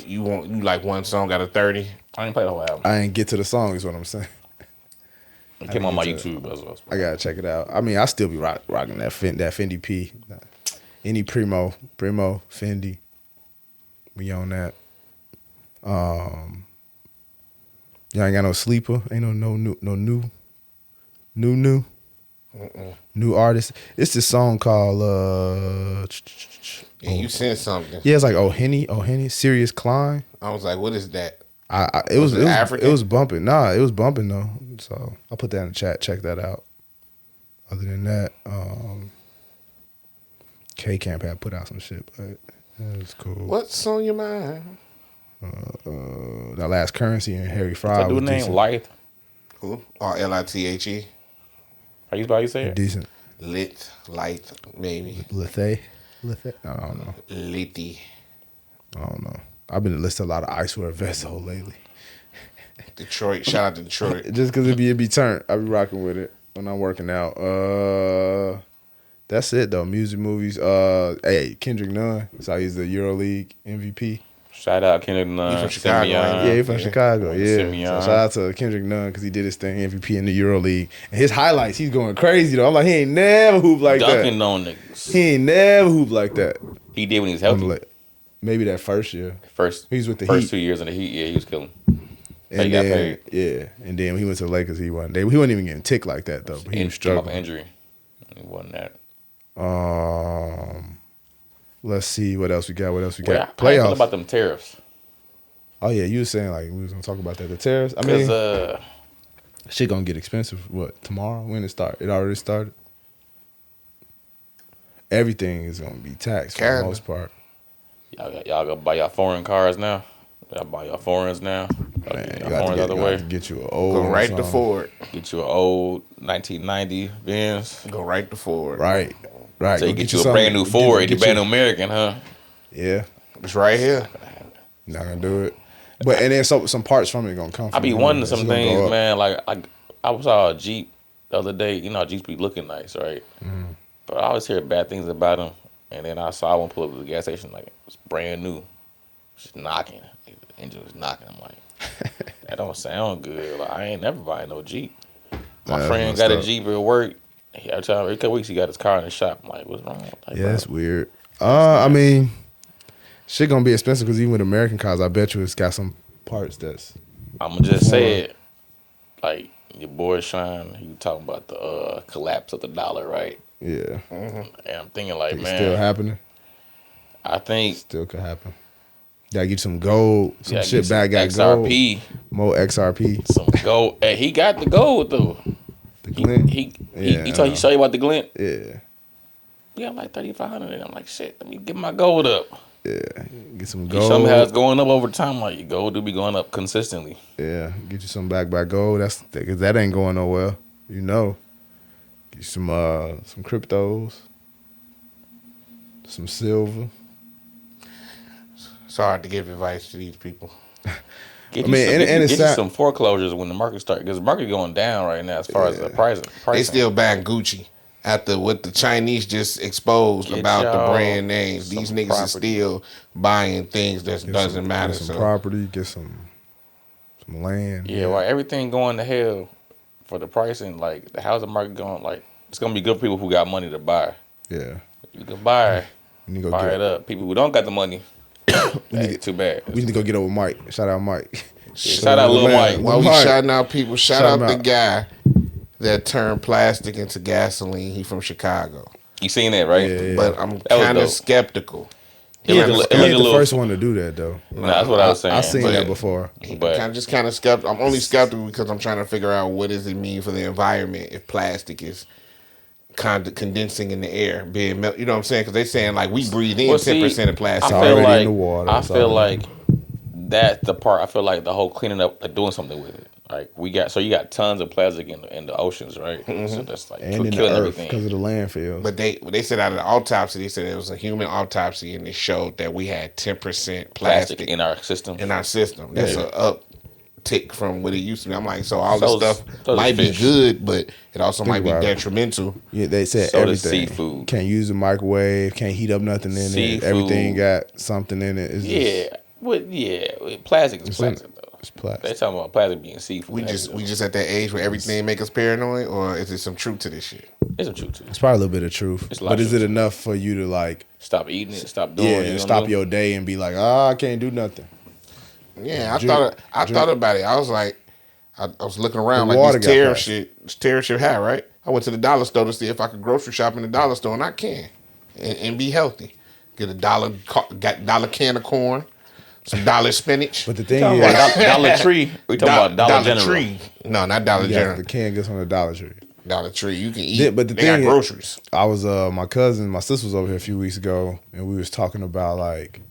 You like one song out of 30? I didn't play the whole album. I ain't get to the song is what I'm saying. It came on my YouTube. I gotta check it out. I mean, I still be rocking that Fendi P. Any Primo, Fendi. We on that. Y'all ain't got no sleeper. Ain't no new artist. It's this song called Yeah, you sent something. Yeah, it's like Henny, Sirius Klein. I was like, what is that? It was African? It was bumping. Nah, it was bumping though. So I'll put that in the chat. Check that out. Other than that, K-Camp had put out some shit, but that was cool. What's on your mind? That Last Currency and Harry Fry. What's the name? Lithe? Who? Or Lithe? How you say it? Decent. Light, maybe. Lithe? I don't know. Litty. I don't know. I've been listening to a lot of Icewear Vessel lately. Detroit. Shout out to Detroit. Just because it be turned. I be rocking with it when I'm working out. That's it though. Music, movies. Hey, Kendrick Nunn. So he's the EuroLeague MVP. Shout out Kendrick Nunn. He's from Chicago, right? Yeah, he's from Chicago. Yeah. Simeon. So shout out to Kendrick Nunn because he did his thing, MVP in the EuroLeague. And his highlights, he's going crazy though. I'm like, he ain't never hooped like Dunking that. on niggas. He ain't never hooped like that. He did when he was healthy. Like, maybe that first year. He's with the first Heat. 2 years in the Heat. Yeah, he was killing. And he got then, paid. yeah, and then when he went to the Lakers, he wasn't even getting ticked like that though. But he was Came off struggling. an injury. He wasn't that. Let's see what else we got. Well, Playoffs. How you feel about them tariffs? Oh yeah, you were saying like we was gonna talk about that. The tariffs. I Because mean, shit gonna get expensive. What, tomorrow? When it start? It already started. Everything is gonna be taxed for the most part. y'all gonna buy y'all foreign cars now? Y'all buy y'all foreigns now? Man, Y'all foreigns other way? Get you an old. Go right to Ford. Get you an old 1990 Benz. Go right to Ford. Right. So you Go get you a brand new Ford. You brand new American, huh? Yeah, It's right here. not gonna do it. But and then some parts from it gonna come. I be from wondering it. some It's gonna go things, up. man. Like I saw a Jeep the other day. You know, Jeeps be looking nice, right? Mm-hmm. But I always hear bad things about them. And then I saw one pull up to the gas station, like it's brand new, just knocking. The engine was knocking. I'm like, that don't sound good. Like I ain't never buying no Jeep. My friend got a Jeep at work. Every couple weeks he got his car in the shop. I'm like, what's wrong? Like, Yeah, that's weird. I mean, shit gonna be expensive because even with American cars, I bet you it's got some parts that's. I'm gonna just say it. Like your boy Sean, he was talking about the collapse of the dollar, right? Yeah. And I'm thinking like, It's man, still happening. I think Still could happen. Gotta get some gold, some shit some back. Got XRP, gold. More XRP. some gold. Hey, he got the gold though. The glint. He show you about the glint. Yeah. We got like 3,500 and I'm like, shit, let me get my gold up. Yeah. Get some He gold. show me how it's going up over time. Like your gold do be going up consistently. Yeah. Get you some back by gold. Cause that ain't going nowhere. You know. Get you some cryptos. Some silver. It's hard to give advice to these people. Get it's you some foreclosures when the market starts. Because the market going down right now as far as the price. They still buying Gucci. after what the Chinese just exposed about the brand names, these niggas are still buying things that doesn't matter. Get some property, get some land. Yeah, right. Everything going to hell for the pricing. Like the housing market going, like it's gonna be good for people who got money to buy. Yeah, you can buy it up. People who don't got the money, too bad. We need to go get over Mike. Shout out Mike. Shout out Lil Mike. While we shouting out people, shout out the guy that turned plastic into gasoline. He from Chicago. You seen that, right? Yeah. But I'm kind of skeptical. He ain't the first one to do that though. Nah, that's what I was saying. I've seen that before. But kind of skeptical. I'm only skeptical because I'm trying to figure out what does it mean for the environment if plastic is condensing in the air, being you know what I'm saying? Because they're saying like we breathe in 10% of plastic. In the water. I feel like that's the part. I feel like the whole cleaning up, like doing something with it. Like you got tons of plastic in the oceans, right? Mm-hmm. So that's like and killing everything because of the landfill. But they said out of the autopsy, they said it was a human autopsy, and it showed that we had 10% plastic in our system. That's an uptick from what it used to be. I'm like, so all this stuff might be good, but it also might be detrimental. Yeah, they said everything. Seafood. Can't use the microwave. Can't heat up nothing in it. Everything got something in it. Plastic is plastic. It's plastic. They talking about plastic being seafood. We just at that age where everything make us paranoid, or is there some truth to this shit? There's some truth to it. It's probably a little bit of truth. But is it enough for you to like stop eating it, stop doing it? Yeah, stop your day and be like, I can't do nothing. Yeah, I thought about it. I was like, I was looking around like this tariff shit high, right? I went to the dollar store to see if I could grocery shop in the dollar store, and I can, and be healthy. Get a dollar can of corn. Some dollar spinach. But the thing is, Dollar Tree. We talking about Dollar General. Tree. No, not Dollar General. The can gets on the Dollar Tree. Dollar Tree. You can eat. But they got groceries. I was my sister was over here a few weeks ago, and we was talking about like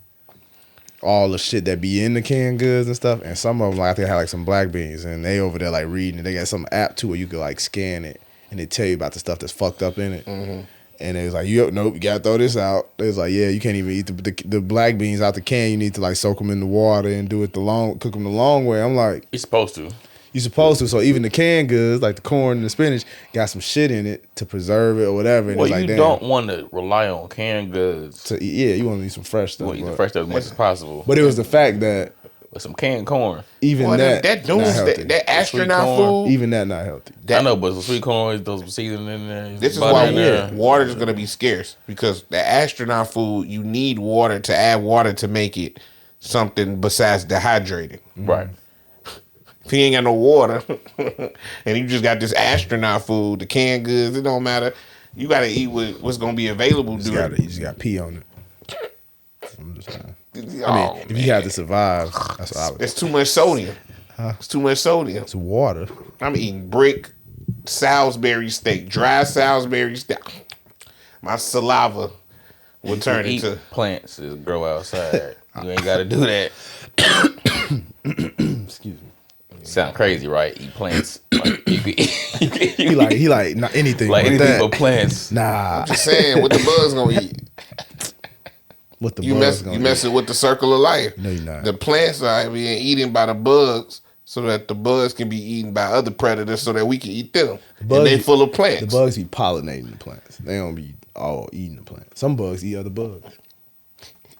all the shit that be in the canned goods and stuff. And some of them, like I think I had like some black beans, and they over there like reading it. They got some app too where you could like scan it, and they tell you about the stuff that's fucked up in it. Mm-hmm. And it was like, nope, you gotta throw this out. It was like, yeah, you can't even eat the black beans out the can. You need to like soak them in the water and cook them the long way. I'm like, you're supposed to. You're supposed to. So even the canned goods, like the corn and the spinach, got some shit in it to preserve it or whatever. And well, you don't want to rely on canned goods. You want to eat some fresh stuff. You want to eat the fresh stuff as much as possible. But it was the fact that with some canned corn, that astronaut food, even that not healthy. I know, but some sweet corn, those seasoning in there. This is why water is going to be scarce, because the astronaut food, you need water to add water to make it something besides dehydrated. Right. If you ain't got no water and you just got this astronaut food, the canned goods, it don't matter. You got to eat what's going to be available. You just got to pee on it. I'm just saying. If you have to survive, that's what I would. It's too much sodium. It's too much sodium. It's water. I'm eating brick Salisbury steak, dry Salisbury steak. My saliva will turn into plants that grow outside. You ain't got to do that. Excuse me. Sound crazy, right? Eat plants. Like, he like not anything. Like anything but plants. Nah. I'm just saying, what the bugs gonna eat? What the you messing with the circle of life. No, you're not. The plants are being eaten by the bugs so that the bugs can be eaten by other predators so that we can eat them. And they full of plants. The bugs be pollinating the plants. They don't be all eating the plants. Some bugs eat other bugs.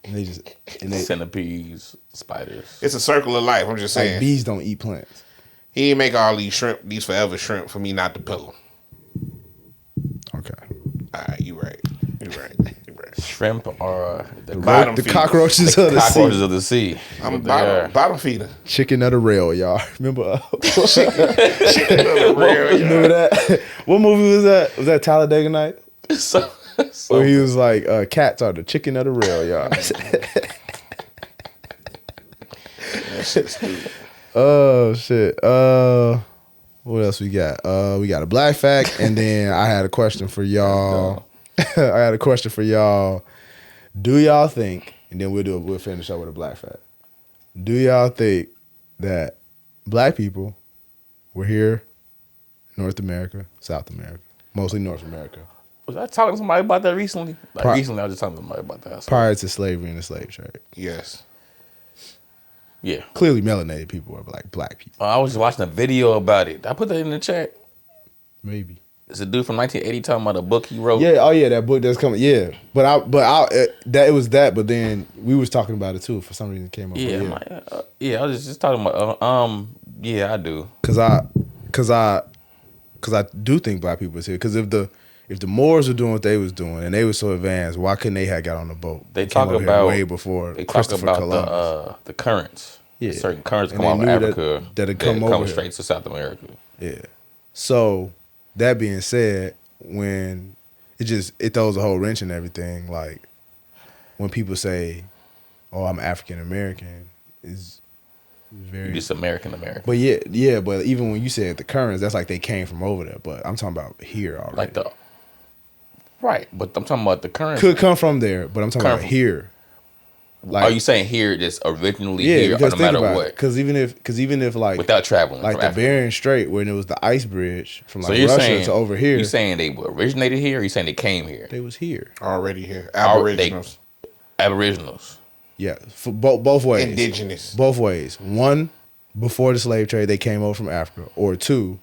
And they centipedes, spiders. It's a circle of life. I'm just saying. Like bees don't eat plants. He didn't make all these forever shrimp for me not to pill them. Okay. All right, you right. Shrimp are the cockroaches of the sea. Cockroaches of the sea. I'm a bottom feeder. Chicken of the rail, y'all. Remember? Chicken of the rail, y'all. Remember that? What movie was that? Was that Talladega Night? Where he was like, cats are the chicken of the rail, y'all. That shit's stupid. Oh, shit. What else we got? We got a black fact, and then I had a question for y'all. Do y'all think, and then we'll finish up with a black fact. Do y'all think that black people were here, North America, South America, mostly North America? Was I talking to somebody about that recently? Recently, I was just talking to somebody about that. Prior to slavery and the slave trade. Yes. Yeah. Clearly, melanated people are like black people. I was watching a video about it. Did I put that in the chat? Maybe. It's a dude from 1980 talking about a book he wrote. Yeah, oh yeah, that book that's coming. Yeah, but it was that. But then we was talking about it too. For some reason, it came up. Yeah, yeah. I was just talking about. Yeah, I do. Cause I do think black people is here. Cause if the Moors were doing what they was doing and they were so advanced, why couldn't they have got on the boat? They talk about way before. They Christopher talk about Columbus. the currents. Yeah. Certain currents And come they out of knew Africa that it come over straight here. to South America. Yeah. So that being said, when it throws a whole wrench in everything. Like when people say, "Oh, I'm African American," is very Just American. But yeah. But even when you said the currents, that's like they came from over there. But I'm talking about here already. Like right. But I'm talking about the currents. Could come from there, but I'm talking about here. Like, are you saying here just originally yeah, here, because no matter think about what? Because even if like without traveling, like from the Africa. Bering Strait, when it was the ice bridge from So like you're Russia saying, to over here, you saying they originated here? Or you saying they came here? they was here. Already here. Aboriginals. Aboriginals. Yeah, for both ways. Indigenous. Both ways. One, before the slave trade, they came over from Africa, or two,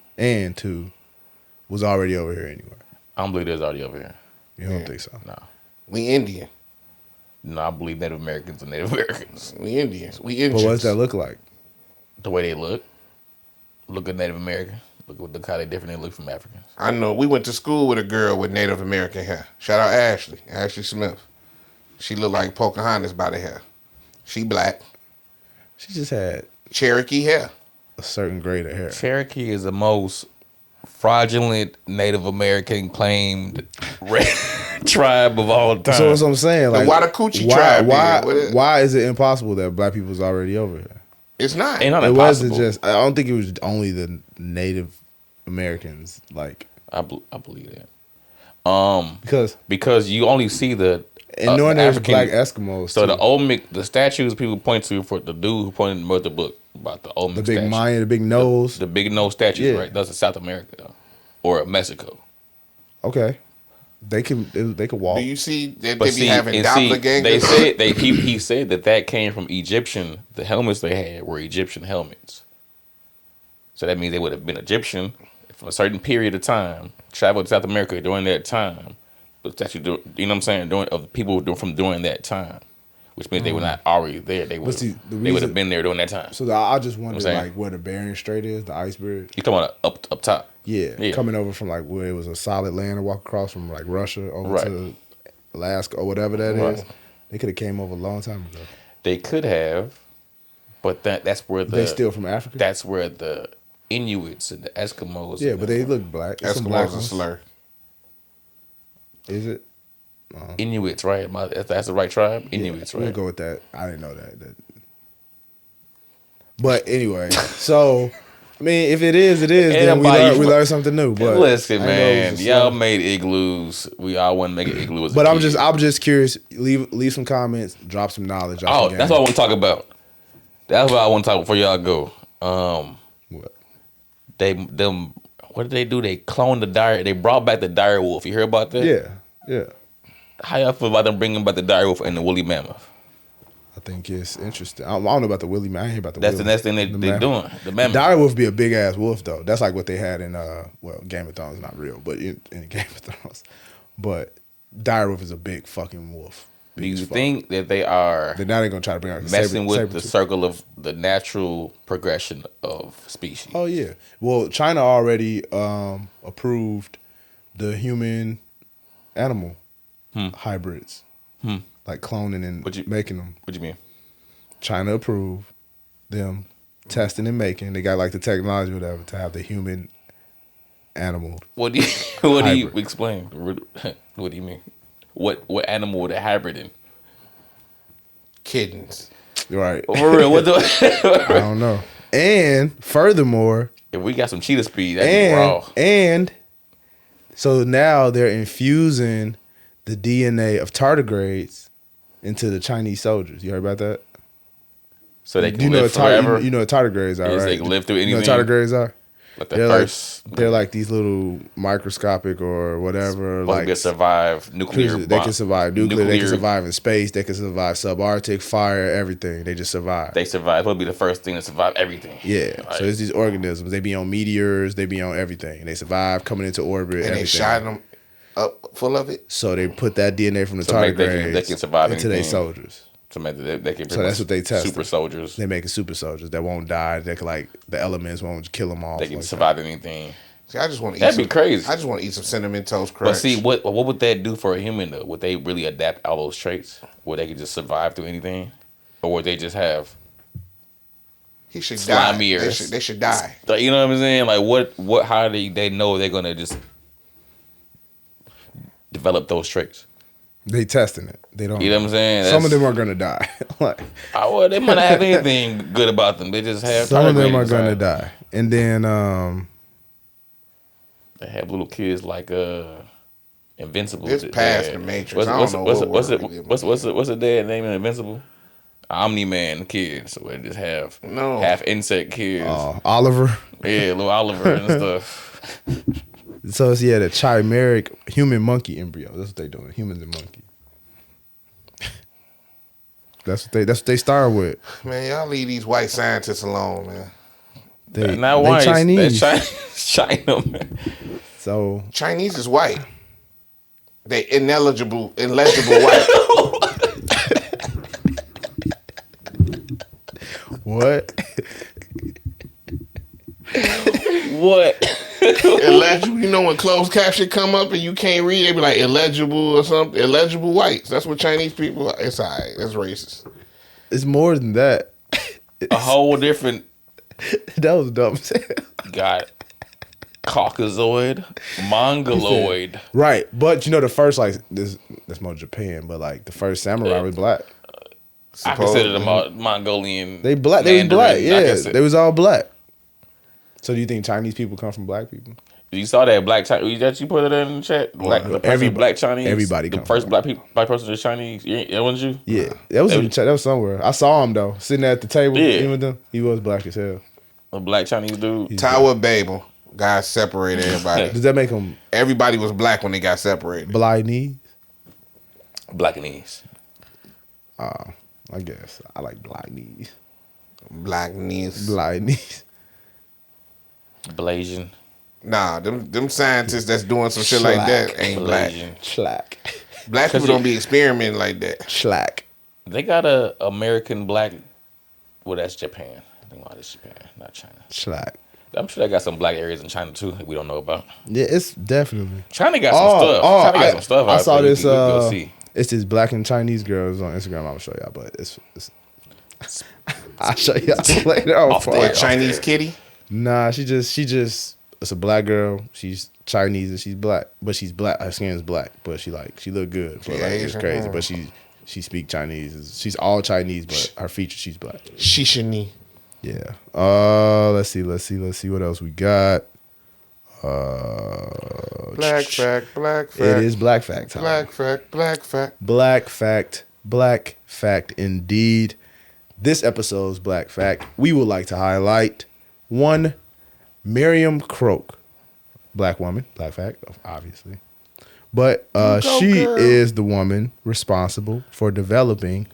was already over here anyway. I don't believe there's already over here. You don't think so? No. We Indian. No, I believe Native Americans are Native Americans. We Indians. We But Indians. what does that look like? The way they look at Native American. Look how they different they look from Africans. I know. We went to school with a girl with Native American hair. Shout out Ashley Smith. She looked like Pocahontas by the hair. She black. She just had Cherokee hair. a certain grade of hair. Cherokee is the most fraudulent Native American claimed tribe of all time. So that's what I'm saying. Like, Watakuchi tribe. Why is it impossible that black people's already over here? It's not. Ain't not It impossible. wasn't just. I don't think it was only the Native Americans. Like, I believe that. Because you only see the and knowing there's African, black Eskimos. So too. the Olmec, the statues people point to for the dude who pointed wrote the book about the Olmec, the big statue. Maya, the big nose. The big nose statues, Yeah. right? That's in South America though, or Mexico. Okay, they can walk. Do you see that But they be having doppelgangers? He said that came from Egyptian. The helmets they had were Egyptian helmets. So that means they would have been Egyptian from a certain period of time, traveled to South America during that time. But actually, you know what I'm saying? Of people from during that time, which means they were not already there. They would have been there during that time. So I just wonder, You know what I'm like, where the Bering Strait is, the ice bridge. You talking about up top? Yeah, coming over from like where it was a solid land to walk across from like Russia over to Alaska or whatever that is. They could have came over a long time ago. They could have, but that's where they still from Africa. That's where the Inuits and the Eskimos. Yeah, but they look black. Eskimos a slur. Is it? Inuits, right? That's the right tribe? Inuits, right? We'll go with that. I didn't know that. But anyway, so, I mean, if it is, then we learn something new. But listen, man, y'all made igloos. We all want to make an igloo. But I'm just curious. Leave some comments. Drop some knowledge. That's what I want to talk about. That's what I want to talk before y'all go. What? What did they do? They cloned the dire. They brought back the dire wolf. You hear about that? Yeah. How y'all feel about them bringing back the dire wolf and the woolly mammoth? I think it's interesting. I don't know about the woolly mammoth. I ain't hear about the. That's the next thing they're doing. The mammoth. Dire wolf be a big ass wolf though. That's like what they had in Game of Thrones. Not real, but in Game of Thrones. But dire wolf is a big fucking wolf. Do you think that they are? Now they're gonna try to bring out messing with the circle of the natural progression of species. Oh yeah. Well, China already approved the human animal hybrids, like cloning and making them. What do you mean? China approved them testing and making. They got like the technology, or whatever, to have the human animal. What do you explain? What do you mean? What animal would a hybrid in? Kittens. Right. For real, I don't know. And furthermore, if we got some cheetah speed, that'd be raw. And so now they're infusing the DNA of tardigrades into the Chinese soldiers. You heard about that? So they can live forever? You know what tardigrades are, right? They can live through anything. You know what tardigrades are? Like they're like these little microscopic or whatever. Like they survive nuclear. They can survive nuclear. They can survive in space. They can survive subarctic fire. Everything. They just survive. They survive. It'll be the first thing to survive everything. Yeah. Like, so it's these organisms. They be on meteors. They be on everything. They survive coming into orbit. And everything. They shot them up full of it. So they put that DNA from the tardigrades they can survive into their soldiers. So they can. So that's what they test. Super soldiers. They making super soldiers that won't die. They can like the elements won't kill them off. They can survive anything. See, I just want to eat. That'd be crazy. I just want to eat some cinnamon toast crunch. But see, what would that do for a human though? Would they really adapt all those traits? Would they could just survive through anything, or would they just have? He should slimy die. They should die. You know what I'm saying? Like what? How do they know they're gonna just develop those traits? They testing it. They don't. You know what I'm saying? Some of them are gonna die. Like, well, they might not have anything good about them. They just have. Some of them are gonna die, and then they have little kids like Invincible. It's past the Matrix. What's the dad name in Invincible? Omni-Man, the kid. So they just have half insect kids. Oliver. Yeah, little Oliver and stuff. So it's the chimeric human monkey embryo. That's what they doing. Humans and monkey. That's what they start with. Man, y'all leave these white scientists alone, man. They Chinese. They're China, man. So Chinese is white. They illegible white. What? What? Illegible. You know when closed caption come up and you can't read, they be like illegible or something. Illegible whites. That's what Chinese people are. It's alright. That's racist. It's more than that. A whole different. That was dumb. Got Caucasoid, Mongoloid. Right, but you know the first that's more Japan, but like the first samurai was black. I consider them Mongolian. They black. They was black. Yeah, they was all black. So do you think Chinese people come from black people? You saw that black Chinese that you put it in the chat. Black Chinese. Everybody. The first black person is Chinese. That wasn't you? Yeah, that was in the chat. That was somewhere. I saw him though, sitting at the table. Yeah, with them. He was black as hell. A black Chinese dude. Tower of Babel. God separated everybody. Does that make him? Everybody was black when they got separated. Blackanese. Blackanese. I guess I like Blackanese. Blackanese. Blasian. Nah, them scientists that's doing some shit like that ain't black. Schlack. Black people don't be experimenting like that. Schlack. They got a American black. Well, that's Japan. I think that's Japan, not China. Schlack. I'm sure they got some black areas in China too that we don't know about. Yeah, it's definitely. China got some stuff. China got some stuff. I saw this. Go see. It's this black and Chinese girls on Instagram. I'm gonna show y'all, but it's I'll show y'all later on. A Chinese kitty? Nah, she just it's a black girl. She's Chinese and she's black, but she's black. Her skin is black, but she look good. But it's crazy. But she speak Chinese. She's all Chinese, but her features she's black. Shishini. Yeah. Let's see what else we got. Black fact. It is black fact time. Black fact indeed. This episode's black fact. We would like to highlight one, Miriam Croak, black woman, black fact, obviously. But she is the woman responsible for developing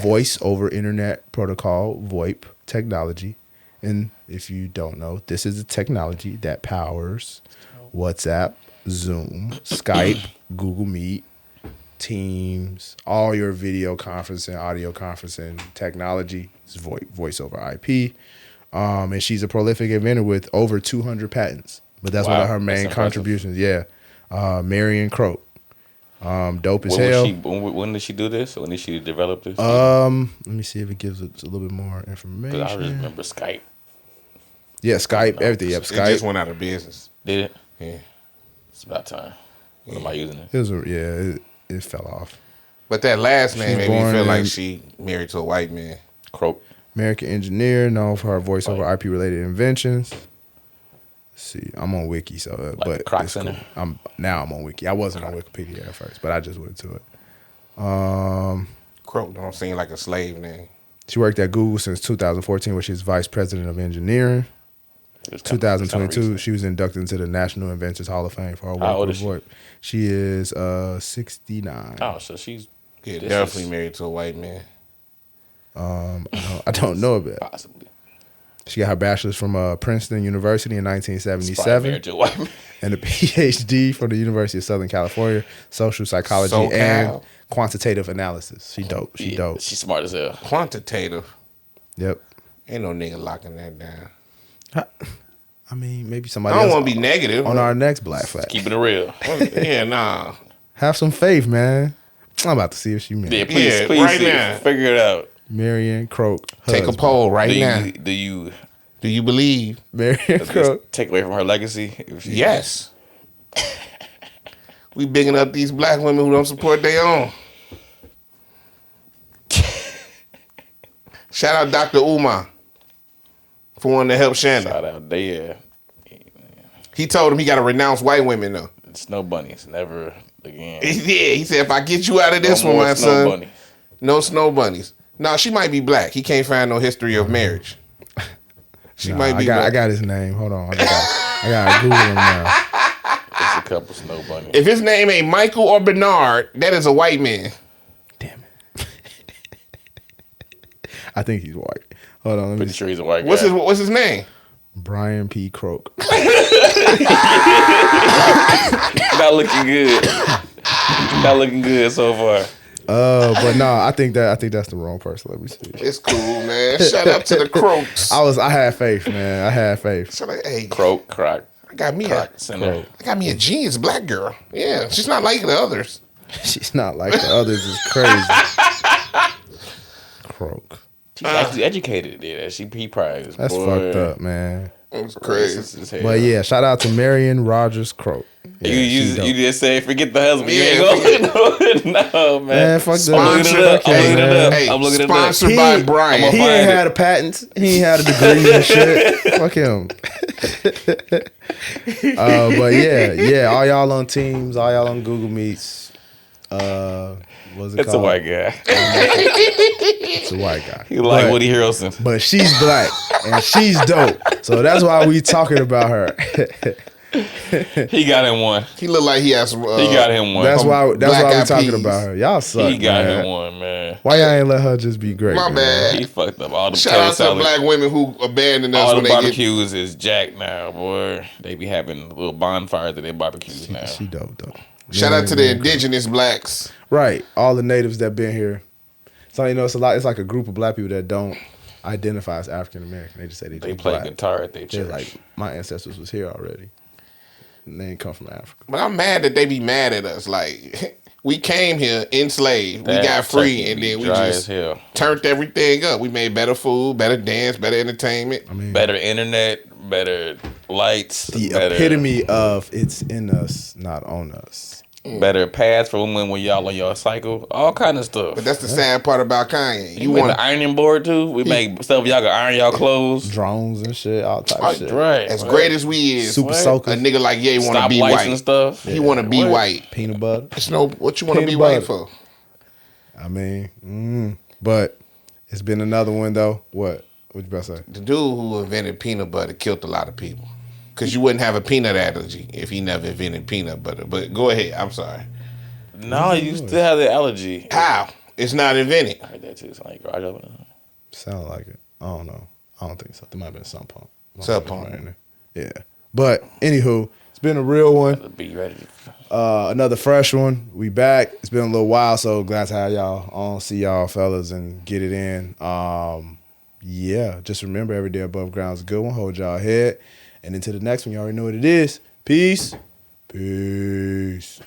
voice over internet protocol, VoIP technology. And if you don't know, this is a technology that powers WhatsApp, Zoom, Skype, Google Meet, Teams, all your video conferencing, audio conferencing technology is voice over IP. And she's a prolific inventor with over 200 patents. But that's one of her main contributions. Yeah. Marion Croak. Dope as hell. When did she do this? When did she develop this? Let me see if it gives us a little bit more information. I just remember Skype. Yeah, Skype, everything. Yep, Skype. It just went out of business. Did it? Yeah. It's about time. When am I using it? It fell off. But that last name made me feel like she married to a white man. Croak. American engineer, known for her voice over IP related inventions. Let's see, I'm on Wiki, so but Croc Center. Cool. I'm on Wiki. I wasn't on Wikipedia at first, but I just went to it. Croak don't seem like a slave name. She worked at Google since 2014, where she's vice president of engineering. 2022, she was inducted into the National Inventors Hall of Fame for her work. How old is she? She is 69. Oh, so she's definitely married to a white man. I don't know about it. Possibly. She got her bachelor's from Princeton University in Married 1977 to a white man. and a PhD from the University of Southern California, social psychology and quantitative analysis. She dope. She dope. She's smart as hell. Quantitative. Yep. Ain't no nigga locking that down. I mean, maybe somebody I don't else want to be negative. on our next Black Fact. Keeping it real. Yeah, nah. Have some faith, man. I'm about to see if she married. Yeah, please right see. now. Figure it out. Marion Croak. Take a husband. poll right now. Do you Do you believe? Marion Croak. just take away from her legacy? If she, Yes. We bigging up these black women who don't support their own. Shout out Dr. Umar for wanting to help Shanda. Shout out there. He told him he got to renounce white women though. Snow bunnies, never again. Yeah, he said if I get you out of this No one, more my snow son, bunnies. no snow bunnies. No, she might be black. He can't find no history of marriage. She might be black. I got his name. Hold on. I got Google him now. It's a couple snow bunnies. If his name ain't Michael or Bernard, that is a white man. Damn it. I think he's white. Hold on. Let me Pretty sure he's a white guy. What's his name? Brian P. Croak. Not looking good. Not looking good so far. But no, I think that's the wrong person. Let me see. It's cool, man. Shout out to the Croaks. I had faith, man. I had faith. So like, hey, Croak, croc. I got me Center. a genius black girl. Yeah, she's not like the others. She's not like the others. Is crazy. Croak. She's actually educated. Yeah, he probably is. That's fucked up, man. It's crazy. But yeah, shout out to Marion Rogers Croak. Yeah, you just say forget the husband. Yeah, You ain't gonna no, man. Man, fuck that. Sponsored, I'm looking it up. Sponsored by Brian. He ain't had a patent. He ain't had a degree and shit. Fuck him. But yeah, all y'all on Teams, all y'all on Google Meets. What's it It's called? a white guy. It's a white guy. He like Woody Harrelson. But she's black and she's dope. So that's why we talking about her. He got him one. He look like he has some. He got him one. That's why we Eyed talking Peas. about her. Y'all suck. He got man. him one, man. Why y'all ain't let her just be great? My man? bad. He fucked up all the Shout out to salad. black women who abandon us All when the they get. barbecues is jacked now, boy. They be having little bonfires at their barbecues now. She dope though. Shout out to the indigenous blacks. Right, all the natives that been here. So you know, it's like a group of black people that don't identify as African American. They just say they They just play black. guitar at their They're church. like, my ancestors was here already. And they ain't come from Africa. But I'm mad that they be mad at us. Like, we came here enslaved. That We got free, turkey and be then we dry just as hell. turned everything up. We made better food, better dance, better entertainment. I mean, Better internet, better lights, the better, epitome of it's in us, not on us. better pads for women when y'all on your cycle, all kind of stuff. But that's the sad part about Kanye. You want the ironing board too? We make stuff y'all can iron y'all clothes. Drones and shit, all type of shit. Right. as great as we is, Super a soakers, nigga like Ye want to Stop be lights white. and stuff. He want to be What? white. peanut butter. It's no what you want to be Peanut white butter. for. I mean, but it's been another one though. What you about to say? The dude who invented peanut butter killed a lot of people. Because you wouldn't have a peanut allergy if he never invented peanut butter. But go ahead. I'm sorry. No, you still have the allergy. How? It's not invented. I heard that too. It's like garage opener. Sound like it. I don't know. I don't think so. There might have been some pump. Sub pump. Right in there. Yeah. But anywho, it's been a real one. Be ready. Another fresh one. We back. It's been a little while, so glad to have y'all on, see y'all fellas and get it in. Yeah, just remember every day above ground is a good one. Hold y'all head. And into the next one, you already know what it is. Peace. Peace.